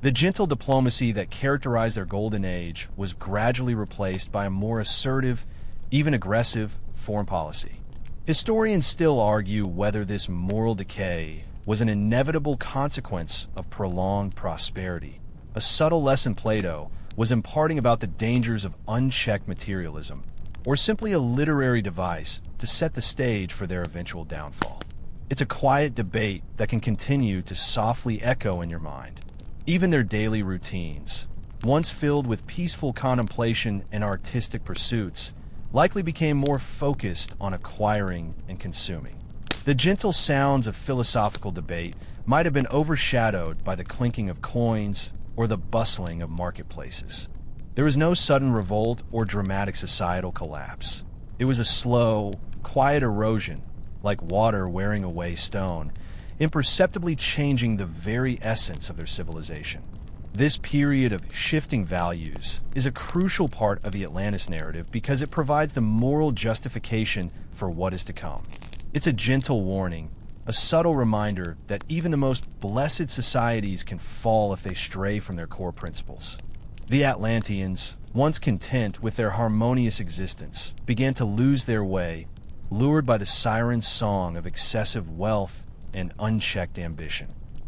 Speaker 1: The gentle diplomacy that characterized their golden age was gradually replaced by a more assertive, even aggressive, foreign policy. Historians still argue whether this moral decay was an inevitable consequence of prolonged prosperity, a subtle lesson Plato was imparting about the dangers of unchecked materialism, or simply a literary device to set the stage for their eventual downfall. It's a quiet debate that can continue to softly echo in your mind. Even their daily routines, once filled with peaceful contemplation and artistic pursuits, likely became more focused on acquiring and consuming. The gentle sounds of philosophical debate might have been overshadowed by the clinking of coins or the bustling of marketplaces. There was no sudden revolt or dramatic societal collapse. It was a slow, quiet erosion, like water wearing away stone, imperceptibly changing the very essence of their civilization. This period of shifting values is a crucial part of the Atlantis narrative because it provides the moral justification for what is to come. It's a gentle warning, a subtle reminder that even the most blessed societies can fall if they stray from their core principles. The Atlanteans, once content with their harmonious existence, began to lose their way, lured by the siren song of excessive wealth and unchecked ambition.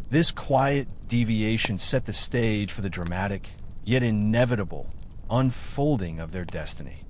Speaker 1: This quiet deviation set the stage for the dramatic, yet inevitable, unfolding of their destiny.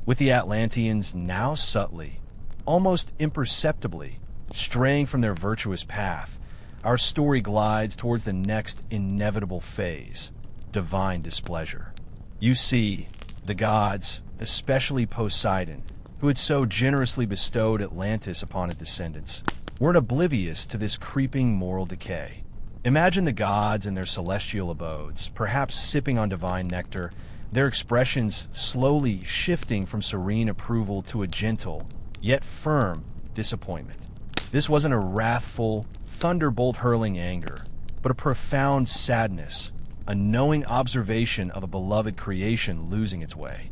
Speaker 1: With the Atlanteans now subtly, almost imperceptibly, straying from their virtuous path, our story glides towards the next inevitable phase, divine displeasure. You see, the gods, especially Poseidon, who had so generously bestowed Atlantis upon his descendants, weren't oblivious to this creeping moral decay. Imagine the gods in their celestial abodes, perhaps sipping on divine nectar, their expressions slowly shifting from serene approval to a gentle, yet firm, disappointment. This wasn't a wrathful, thunderbolt-hurling anger, but a profound sadness, a knowing observation of a beloved creation losing its way.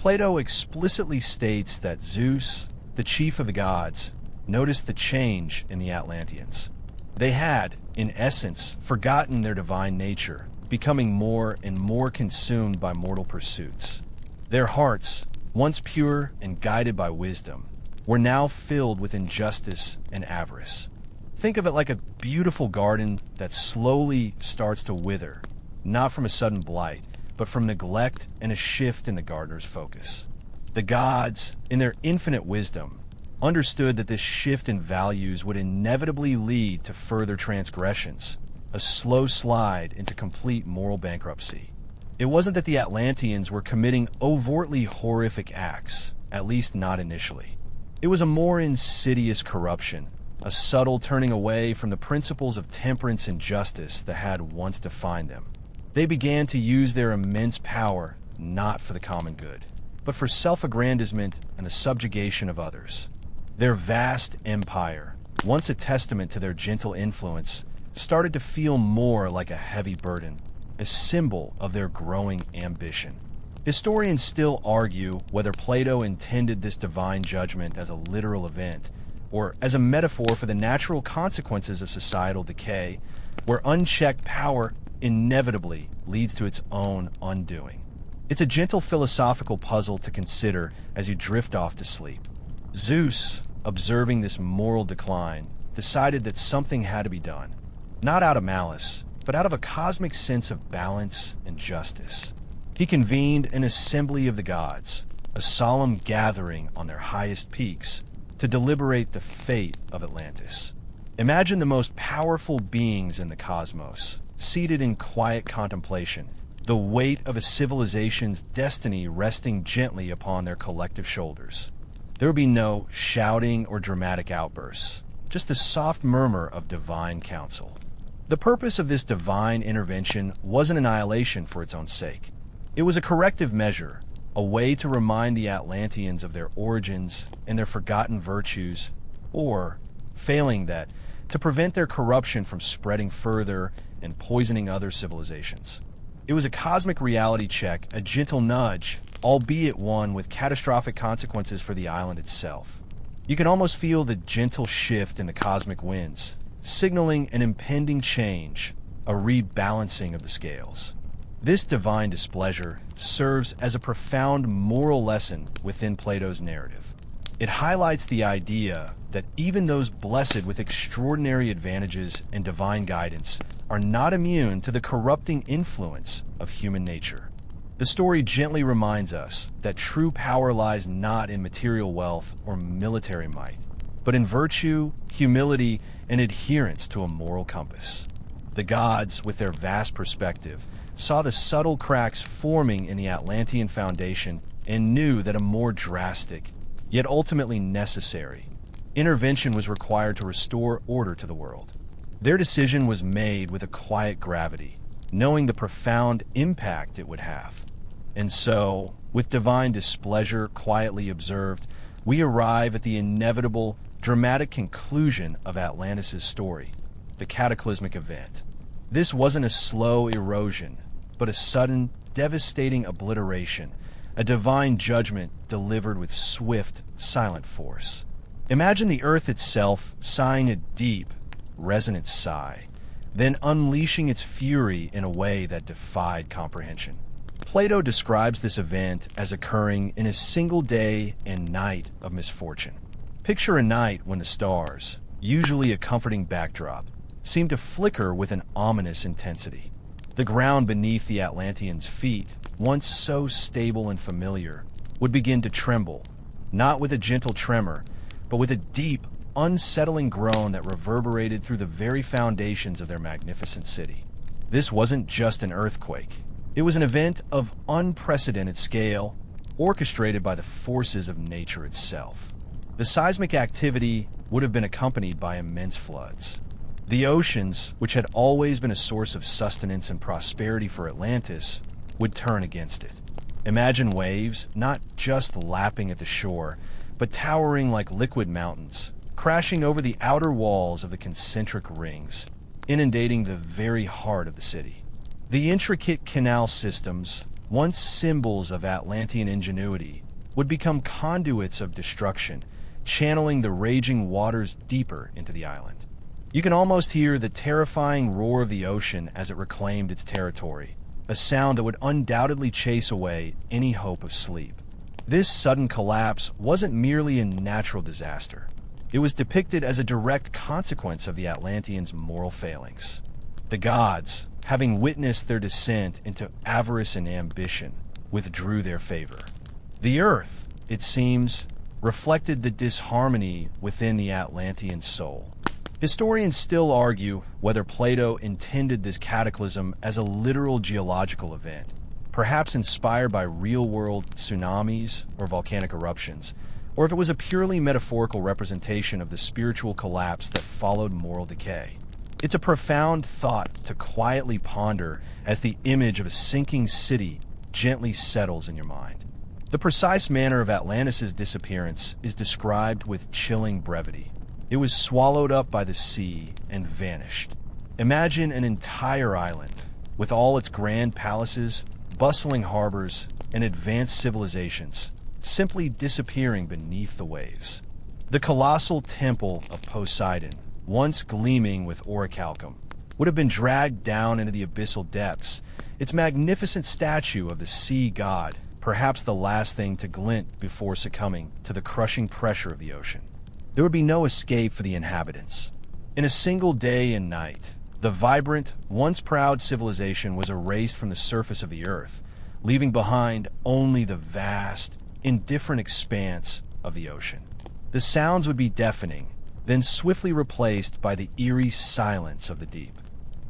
Speaker 1: Plato explicitly states that Zeus, the chief of the gods, noticed the change in the Atlanteans. They had, in essence, forgotten their divine nature, becoming more and more consumed by mortal pursuits. Their hearts, once pure and guided by wisdom, were now filled with injustice and avarice. Think of it like a beautiful garden that slowly starts to wither, not from a sudden blight, but from neglect and a shift in the gardener's focus. The gods, in their infinite wisdom, understood that this shift in values would inevitably lead to further transgressions, a slow slide into complete moral bankruptcy. It wasn't that the Atlanteans were committing overtly horrific acts, at least not initially. It was a more insidious corruption, a subtle turning away from the principles of temperance and justice that had once defined them. They began to use their immense power not for the common good, but for self-aggrandizement and the subjugation of others. Their vast empire, once a testament to their gentle influence, started to feel more like a heavy burden, a symbol of their growing ambition. Historians still argue whether Plato intended this divine judgment as a literal event, or as a metaphor for the natural consequences of societal decay, where unchecked power inevitably leads to its own undoing. It's a gentle philosophical puzzle to consider as you drift off to sleep. Zeus, observing this moral decline, decided that something had to be done, not out of malice, but out of a cosmic sense of balance and justice. He convened an assembly of the gods, a solemn gathering on their highest peaks, to deliberate the fate of Atlantis. Imagine the most powerful beings in the cosmos, seated in quiet contemplation, the weight of a civilization's destiny resting gently upon their collective shoulders. There would be no shouting or dramatic outbursts, just the soft murmur of divine counsel. The purpose of this divine intervention wasn't annihilation for its own sake. It was a corrective measure, a way to remind the Atlanteans of their origins and their forgotten virtues, or, failing that, to prevent their corruption from spreading further and poisoning other civilizations. It was a cosmic reality check, a gentle nudge, albeit one with catastrophic consequences for the island itself. You can almost feel the gentle shift in the cosmic winds, signaling an impending change, a rebalancing of the scales. This divine displeasure serves as a profound moral lesson within Plato's narrative. It highlights the idea that even those blessed with extraordinary advantages and divine guidance are not immune to the corrupting influence of human nature. The story gently reminds us that true power lies not in material wealth or military might, but in virtue, humility, and adherence to a moral compass. The gods, with their vast perspective, saw the subtle cracks forming in the Atlantean foundation and knew that a more drastic, yet ultimately necessary, intervention was required to restore order to the world. Their decision was made with a quiet gravity, knowing the profound impact it would have. And so, with divine displeasure quietly observed, we arrive at the inevitable, dramatic conclusion of Atlantis' story, the cataclysmic event. This wasn't a slow erosion, but a sudden, devastating obliteration, a divine judgment delivered with swift, silent force. Imagine the earth itself sighing a deep, resonant sigh, then unleashing its fury in a way that defied comprehension. Plato describes this event as occurring in a single day and night of misfortune. Picture a night when the stars, usually a comforting backdrop, seem to flicker with an ominous intensity. The ground beneath the Atlanteans' feet, once so stable and familiar, would begin to tremble, not with a gentle tremor, but with a deep, unsettling groan that reverberated through the very foundations of their magnificent city. This wasn't just an earthquake. It was an event of unprecedented scale, orchestrated by the forces of nature itself. The seismic activity would have been accompanied by immense floods. The oceans, which had always been a source of sustenance and prosperity for Atlantis, would turn against it. Imagine waves not just lapping at the shore, but towering like liquid mountains, crashing over the outer walls of the concentric rings, inundating the very heart of the city. The intricate canal systems, once symbols of Atlantean ingenuity, would become conduits of destruction, channeling the raging waters deeper into the island. You can almost hear the terrifying roar of the ocean as it reclaimed its territory, a sound that would undoubtedly chase away any hope of sleep. This sudden collapse wasn't merely a natural disaster. It was depicted as a direct consequence of the Atlanteans' moral failings. The gods, having witnessed their descent into avarice and ambition, withdrew their favor. The earth, it seems, reflected the disharmony within the Atlantean soul. Historians still argue whether Plato intended this cataclysm as a literal geological event, perhaps inspired by real-world tsunamis or volcanic eruptions, or if it was a purely metaphorical representation of the spiritual collapse that followed moral decay. It's a profound thought to quietly ponder as the image of a sinking city gently settles in your mind. The precise manner of Atlantis' disappearance is described with chilling brevity. It was swallowed up by the sea and vanished. Imagine an entire island, with all its grand palaces, bustling harbors, and advanced civilizations, simply disappearing beneath the waves. The colossal temple of Poseidon, once gleaming with orichalcum, would have been dragged down into the abyssal depths, its magnificent statue of the sea god, perhaps the last thing to glint before succumbing to the crushing pressure of the ocean. There would be no escape for the inhabitants. In a single day and night, the vibrant, once proud civilization was erased from the surface of the earth, leaving behind only the vast, indifferent expanse of the ocean. The sounds would be deafening, then swiftly replaced by the eerie silence of the deep.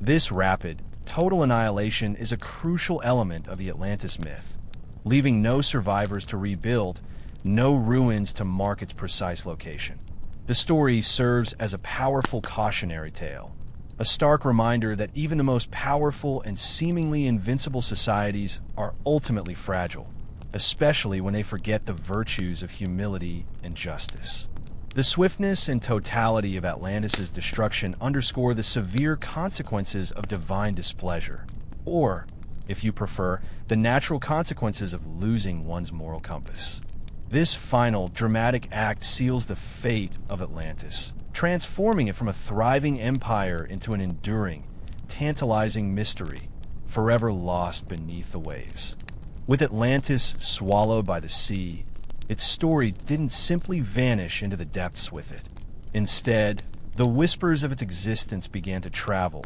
Speaker 1: This rapid, total annihilation is a crucial element of the Atlantis myth, leaving no survivors to rebuild, no ruins to mark its precise location. The story serves as a powerful cautionary tale, a stark reminder that even the most powerful and seemingly invincible societies are ultimately fragile, especially when they forget the virtues of humility and justice. The swiftness and totality of Atlantis' destruction underscore the severe consequences of divine displeasure, or, if you prefer, the natural consequences of losing one's moral compass. This final, dramatic act seals the fate of Atlantis, transforming it from a thriving empire into an enduring, tantalizing mystery, forever lost beneath the waves. With Atlantis swallowed by the sea, its story didn't simply vanish into the depths with it. Instead, the whispers of its existence began to travel,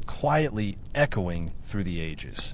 Speaker 1: quietly echoing through the ages.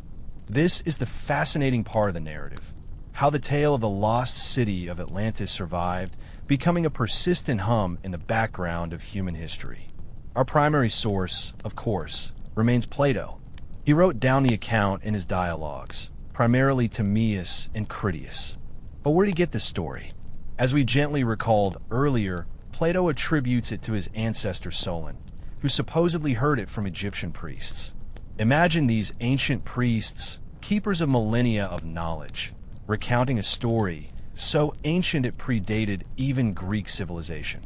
Speaker 1: This is the fascinating part of the narrative. How the tale of the lost city of Atlantis survived, becoming a persistent hum in the background of human history. Our primary source, of course, remains Plato. He wrote down the account in his dialogues, primarily Timaeus and Critias. But where did he get this story? As we gently recalled earlier, Plato attributes it to his ancestor Solon, who supposedly heard it from Egyptian priests. Imagine these ancient priests, keepers of millennia of knowledge, recounting a story so ancient it predated even Greek civilization.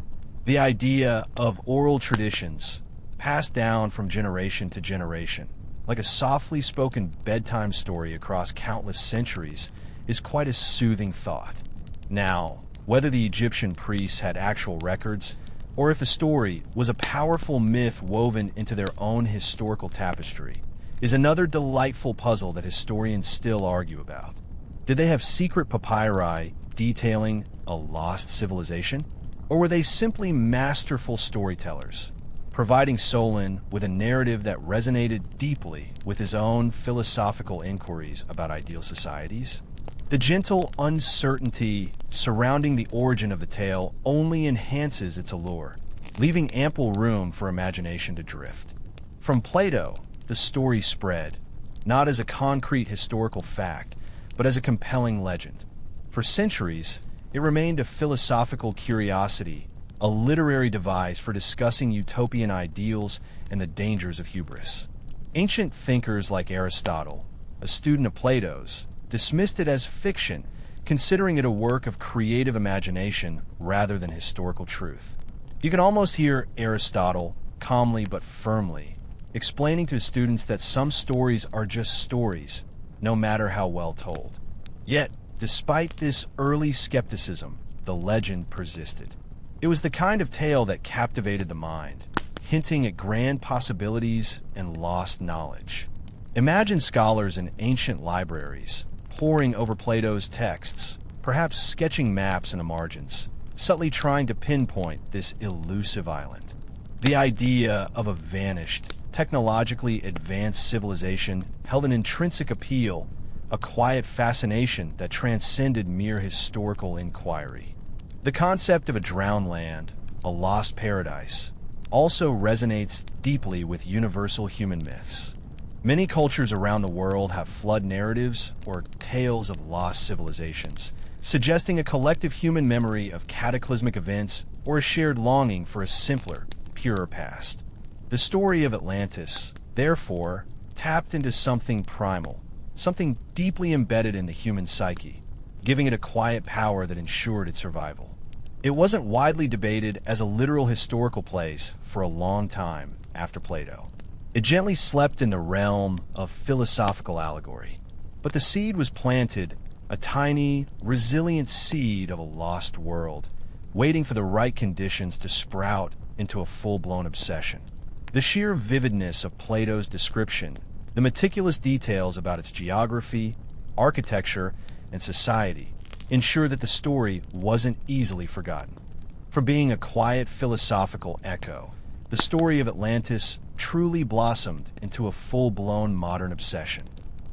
Speaker 1: The idea of oral traditions, passed down from generation to generation, like a softly spoken bedtime story across countless centuries, is quite a soothing thought. Now, whether the Egyptian priests had actual records, or if the story was a powerful myth woven into their own historical tapestry, is another delightful puzzle that historians still argue about. Did they have secret papyri detailing a lost civilization? Or were they simply masterful storytellers, providing Solon with a narrative that resonated deeply with his own philosophical inquiries about ideal societies? The gentle uncertainty surrounding the origin of the tale only enhances its allure, leaving ample room for imagination to drift. From Plato, the story spread, not as a concrete historical fact, but as a compelling legend. For centuries, it remained a philosophical curiosity, a literary device for discussing utopian ideals and the dangers of hubris. Ancient thinkers like Aristotle, a student of Plato's, dismissed it as fiction, considering it a work of creative imagination rather than historical truth. You can almost hear Aristotle, calmly but firmly, explaining to his students that some stories are just stories, no matter how well told. Yet, despite this early skepticism, the legend persisted. It was the kind of tale that captivated the mind, hinting at grand possibilities and lost knowledge. Imagine scholars in ancient libraries, poring over Plato's texts, perhaps sketching maps in the margins, subtly trying to pinpoint this elusive island. The idea of a vanished, technologically advanced civilization held an intrinsic appeal, a quiet fascination that transcended mere historical inquiry. The concept of a drowned land, a lost paradise, also resonates deeply with universal human myths. Many cultures around the world have flood narratives or tales of lost civilizations, suggesting a collective human memory of cataclysmic events or a shared longing for a simpler, purer past. The story of Atlantis, therefore, tapped into something primal, something deeply embedded in the human psyche, giving it a quiet power that ensured its survival. It wasn't widely debated as a literal historical place for a long time after Plato. It gently slept in the realm of philosophical allegory. But the seed was planted, a tiny, resilient seed of a lost world, waiting for the right conditions to sprout into a full-blown obsession. The sheer vividness of Plato's description, the meticulous details about its geography, architecture, and society, ensure that the story wasn't easily forgotten. From being a quiet philosophical echo, the story of Atlantis truly blossomed into a full-blown modern obsession.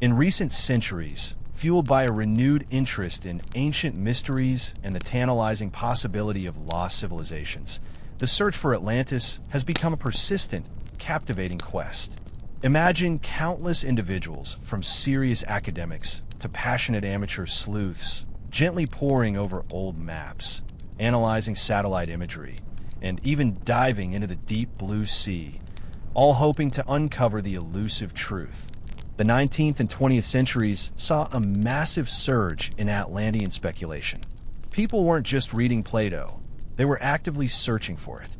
Speaker 1: In recent centuries, fueled by a renewed interest in ancient mysteries and the tantalizing possibility of lost civilizations, the search for Atlantis has become a persistent, captivating quest. Imagine countless individuals, from serious academics to passionate amateur sleuths, gently poring over old maps, analyzing satellite imagery, and even diving into the deep blue sea, all hoping to uncover the elusive truth. The 19th and 20th centuries saw a massive surge in Atlantean speculation. People weren't just reading Plato, they were actively searching for it.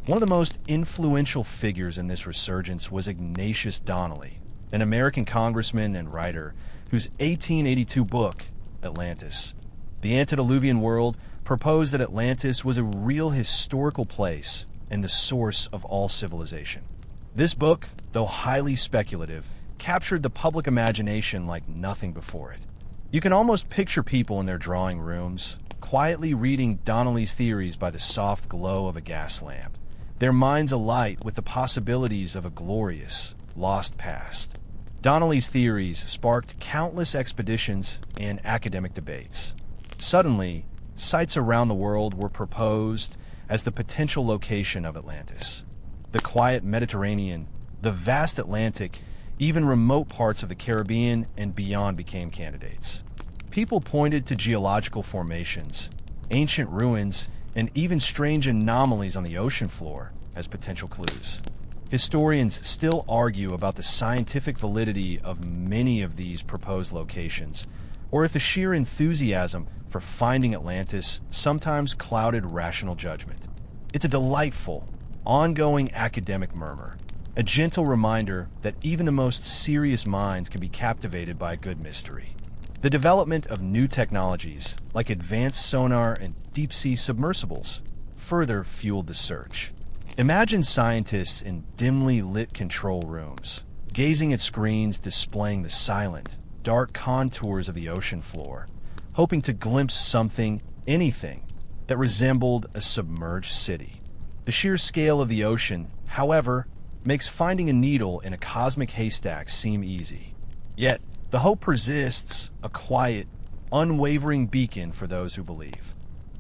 Speaker 1: One of the most influential figures in this resurgence was Ignatius Donnelly, an American congressman and writer whose 1882 book, Atlantis, The Antediluvian World, proposed that Atlantis was a real historical place and the source of all civilization. This book, though highly speculative, captured the public imagination like nothing before it. You can almost picture people in their drawing rooms, quietly reading Donnelly's theories by the soft glow of a gas lamp, their minds alight with the possibilities of a glorious, lost past. Donnelly's theories sparked countless expeditions and academic debates. Suddenly, sites around the world were proposed as the potential location of Atlantis. The quiet Mediterranean, the vast Atlantic, even remote parts of the Caribbean and beyond became candidates. People pointed to geological formations, ancient ruins, and even strange anomalies on the ocean floor as potential clues. Historians still argue about the scientific validity of many of these proposed locations, or if the sheer enthusiasm for finding Atlantis sometimes clouded rational judgment. It's a delightful, ongoing academic murmur, a gentle reminder that even the most serious minds can be captivated by a good mystery. The development of new technologies, like advanced sonar and deep-sea submersibles, further fueled the search. Imagine scientists in dimly lit control rooms, gazing at screens displaying the silent, dark contours of the ocean floor, hoping to glimpse something, anything, that resembled a submerged city. The sheer scale of the ocean, however, makes finding a needle in a cosmic haystack seem easy. Yet, the hope persists, a quiet, unwavering beacon for those who believe.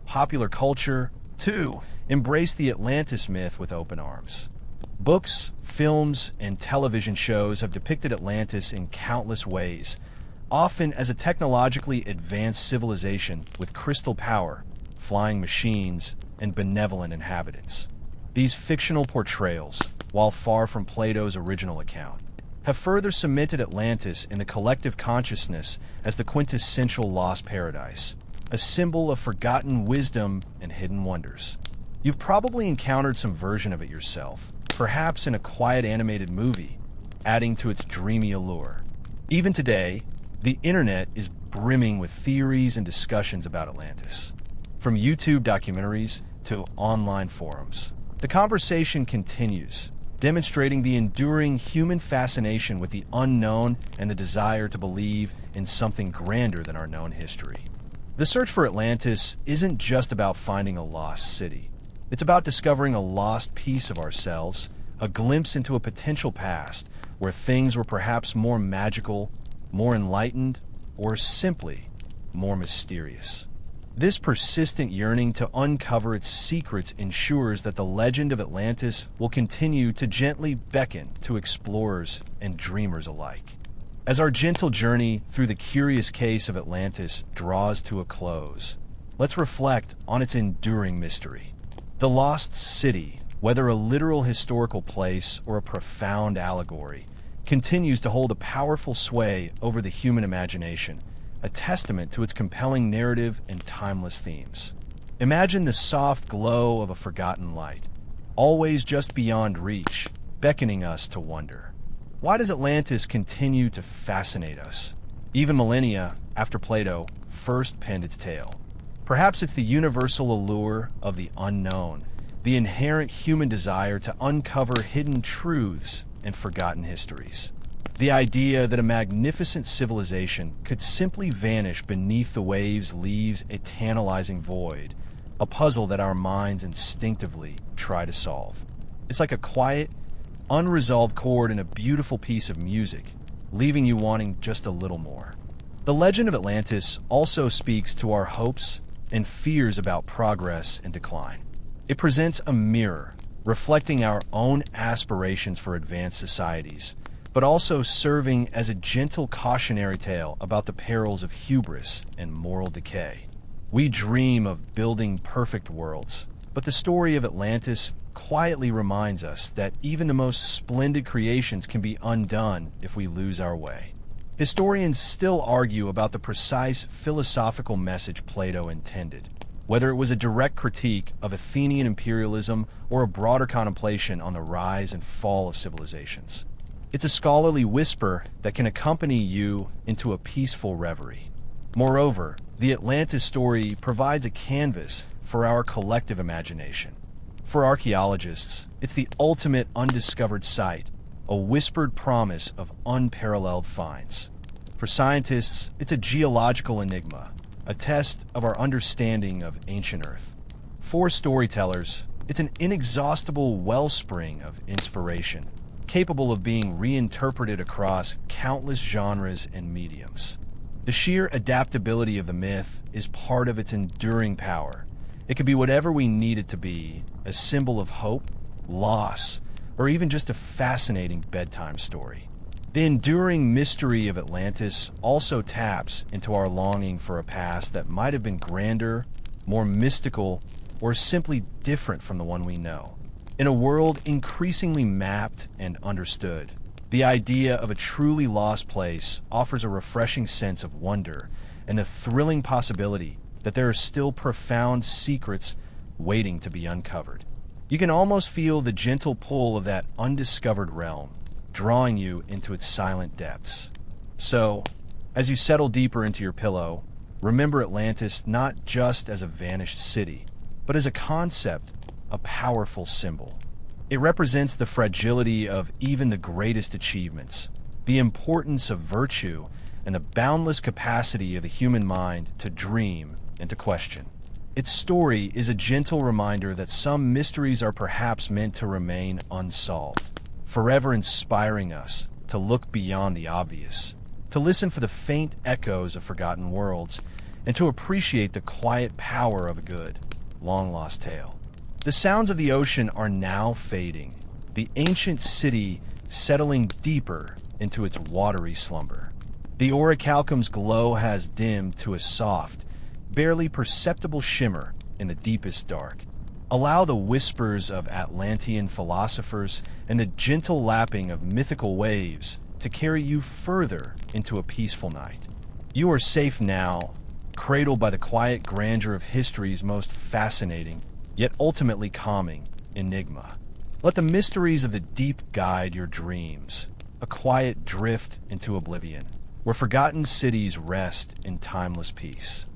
Speaker 1: Popular culture, too, embraced the Atlantis myth with open arms. Books, films, and television shows have depicted Atlantis in countless ways, often as a technologically advanced civilization with crystal power, flying machines, and benevolent inhabitants. These fictional portrayals, while far from Plato's original account, have further cemented Atlantis in the collective consciousness as the quintessential lost paradise, a symbol of forgotten wisdom and hidden wonders. You've probably encountered some version of it yourself, perhaps in a quiet animated movie, adding to its dreamy allure. Even today, The internet is brimming with theories and discussions about Atlantis. From YouTube documentaries to online forums, the conversation continues, demonstrating the enduring human fascination with the unknown and the desire to believe in something grander than our known history. The search for Atlantis isn't just about finding a lost city. It's about discovering a lost piece of ourselves, a glimpse into a potential past where things were perhaps more magical, more enlightened, or simply more mysterious. This persistent yearning to uncover its secrets ensures that the legend of Atlantis will continue to gently beckon to explorers and dreamers alike. As our gentle journey through the curious case of Atlantis draws to a close, let's reflect on its enduring mystery. The lost city, whether a literal historical place or a profound allegory, continues to hold a powerful sway over the human imagination, a testament to its compelling narrative and timeless themes. Imagine the soft glow of a forgotten light, always just beyond reach, beckoning us to wonder. Why does Atlantis continue to fascinate us, even millennia after Plato first penned its tale? Perhaps it's the universal allure of the unknown, the inherent human desire to uncover hidden truths and forgotten histories. The idea that a magnificent civilization could simply vanish beneath the waves leaves a tantalizing void, a puzzle that our minds instinctively try to solve. It's like a quiet, unresolved chord in a beautiful piece of music, leaving you wanting just a little more. The legend of Atlantis also speaks to our hopes and fears about progress and decline. It presents a mirror, reflecting our own aspirations for advanced societies, but also serving as a gentle cautionary tale about the perils of hubris and moral decay. We dream of building perfect worlds, but the story of Atlantis quietly reminds us that even the most splendid creations can be undone if we lose our way. Historians still argue about the precise philosophical message Plato intended, whether it was a direct critique of Athenian imperialism or a broader contemplation on the rise and fall of civilizations. It's a scholarly whisper that can accompany you into a peaceful reverie. Moreover, the Atlantis story provides a canvas for our collective imagination. For archaeologists, it's the ultimate undiscovered site, a whispered promise of unparalleled finds. For scientists, it's a geological enigma, a test of our understanding of ancient Earth. For storytellers, it's an inexhaustible wellspring of inspiration, capable of being reinterpreted across countless genres and mediums. The sheer adaptability of the myth is part of its enduring power. It could be whatever we need it to be, a symbol of hope, loss, or even just a fascinating bedtime story. The enduring mystery of Atlantis also taps into our longing for a past that might have been grander, more mystical, or simply different from the one we know. In a world increasingly mapped and understood, the idea of a truly lost place offers a refreshing sense of wonder and the thrilling possibility that there are still profound secrets waiting to be uncovered. You can almost feel the gentle pull of that undiscovered realm, drawing you into its silent depths. So, as you settle deeper into your pillow, remember Atlantis not just as a vanished city, but as a concept, a powerful symbol. It represents the fragility of even the greatest achievements, the importance of virtue, and the boundless capacity of the human mind to dream and to question. Its story is a gentle reminder that some mysteries are perhaps meant to remain unsolved, forever inspiring us to look beyond the obvious, to listen for the faint echoes of forgotten worlds, and to appreciate the quiet power of a good, long-lost tale. The sounds of the ocean are now fading, the ancient city settling deeper into its watery slumber. The orichalcum's glow has dimmed to a soft, barely perceptible shimmer in the deepest dark. Allow the whispers of Atlantean philosophers and the gentle lapping of mythical waves to carry you further into a peaceful night. You are safe now, cradled by the quiet grandeur of history's most fascinating, yet ultimately calming, enigma. Let the mysteries of the deep guide your dreams, a quiet drift into oblivion. where forgotten cities rest in timeless peace.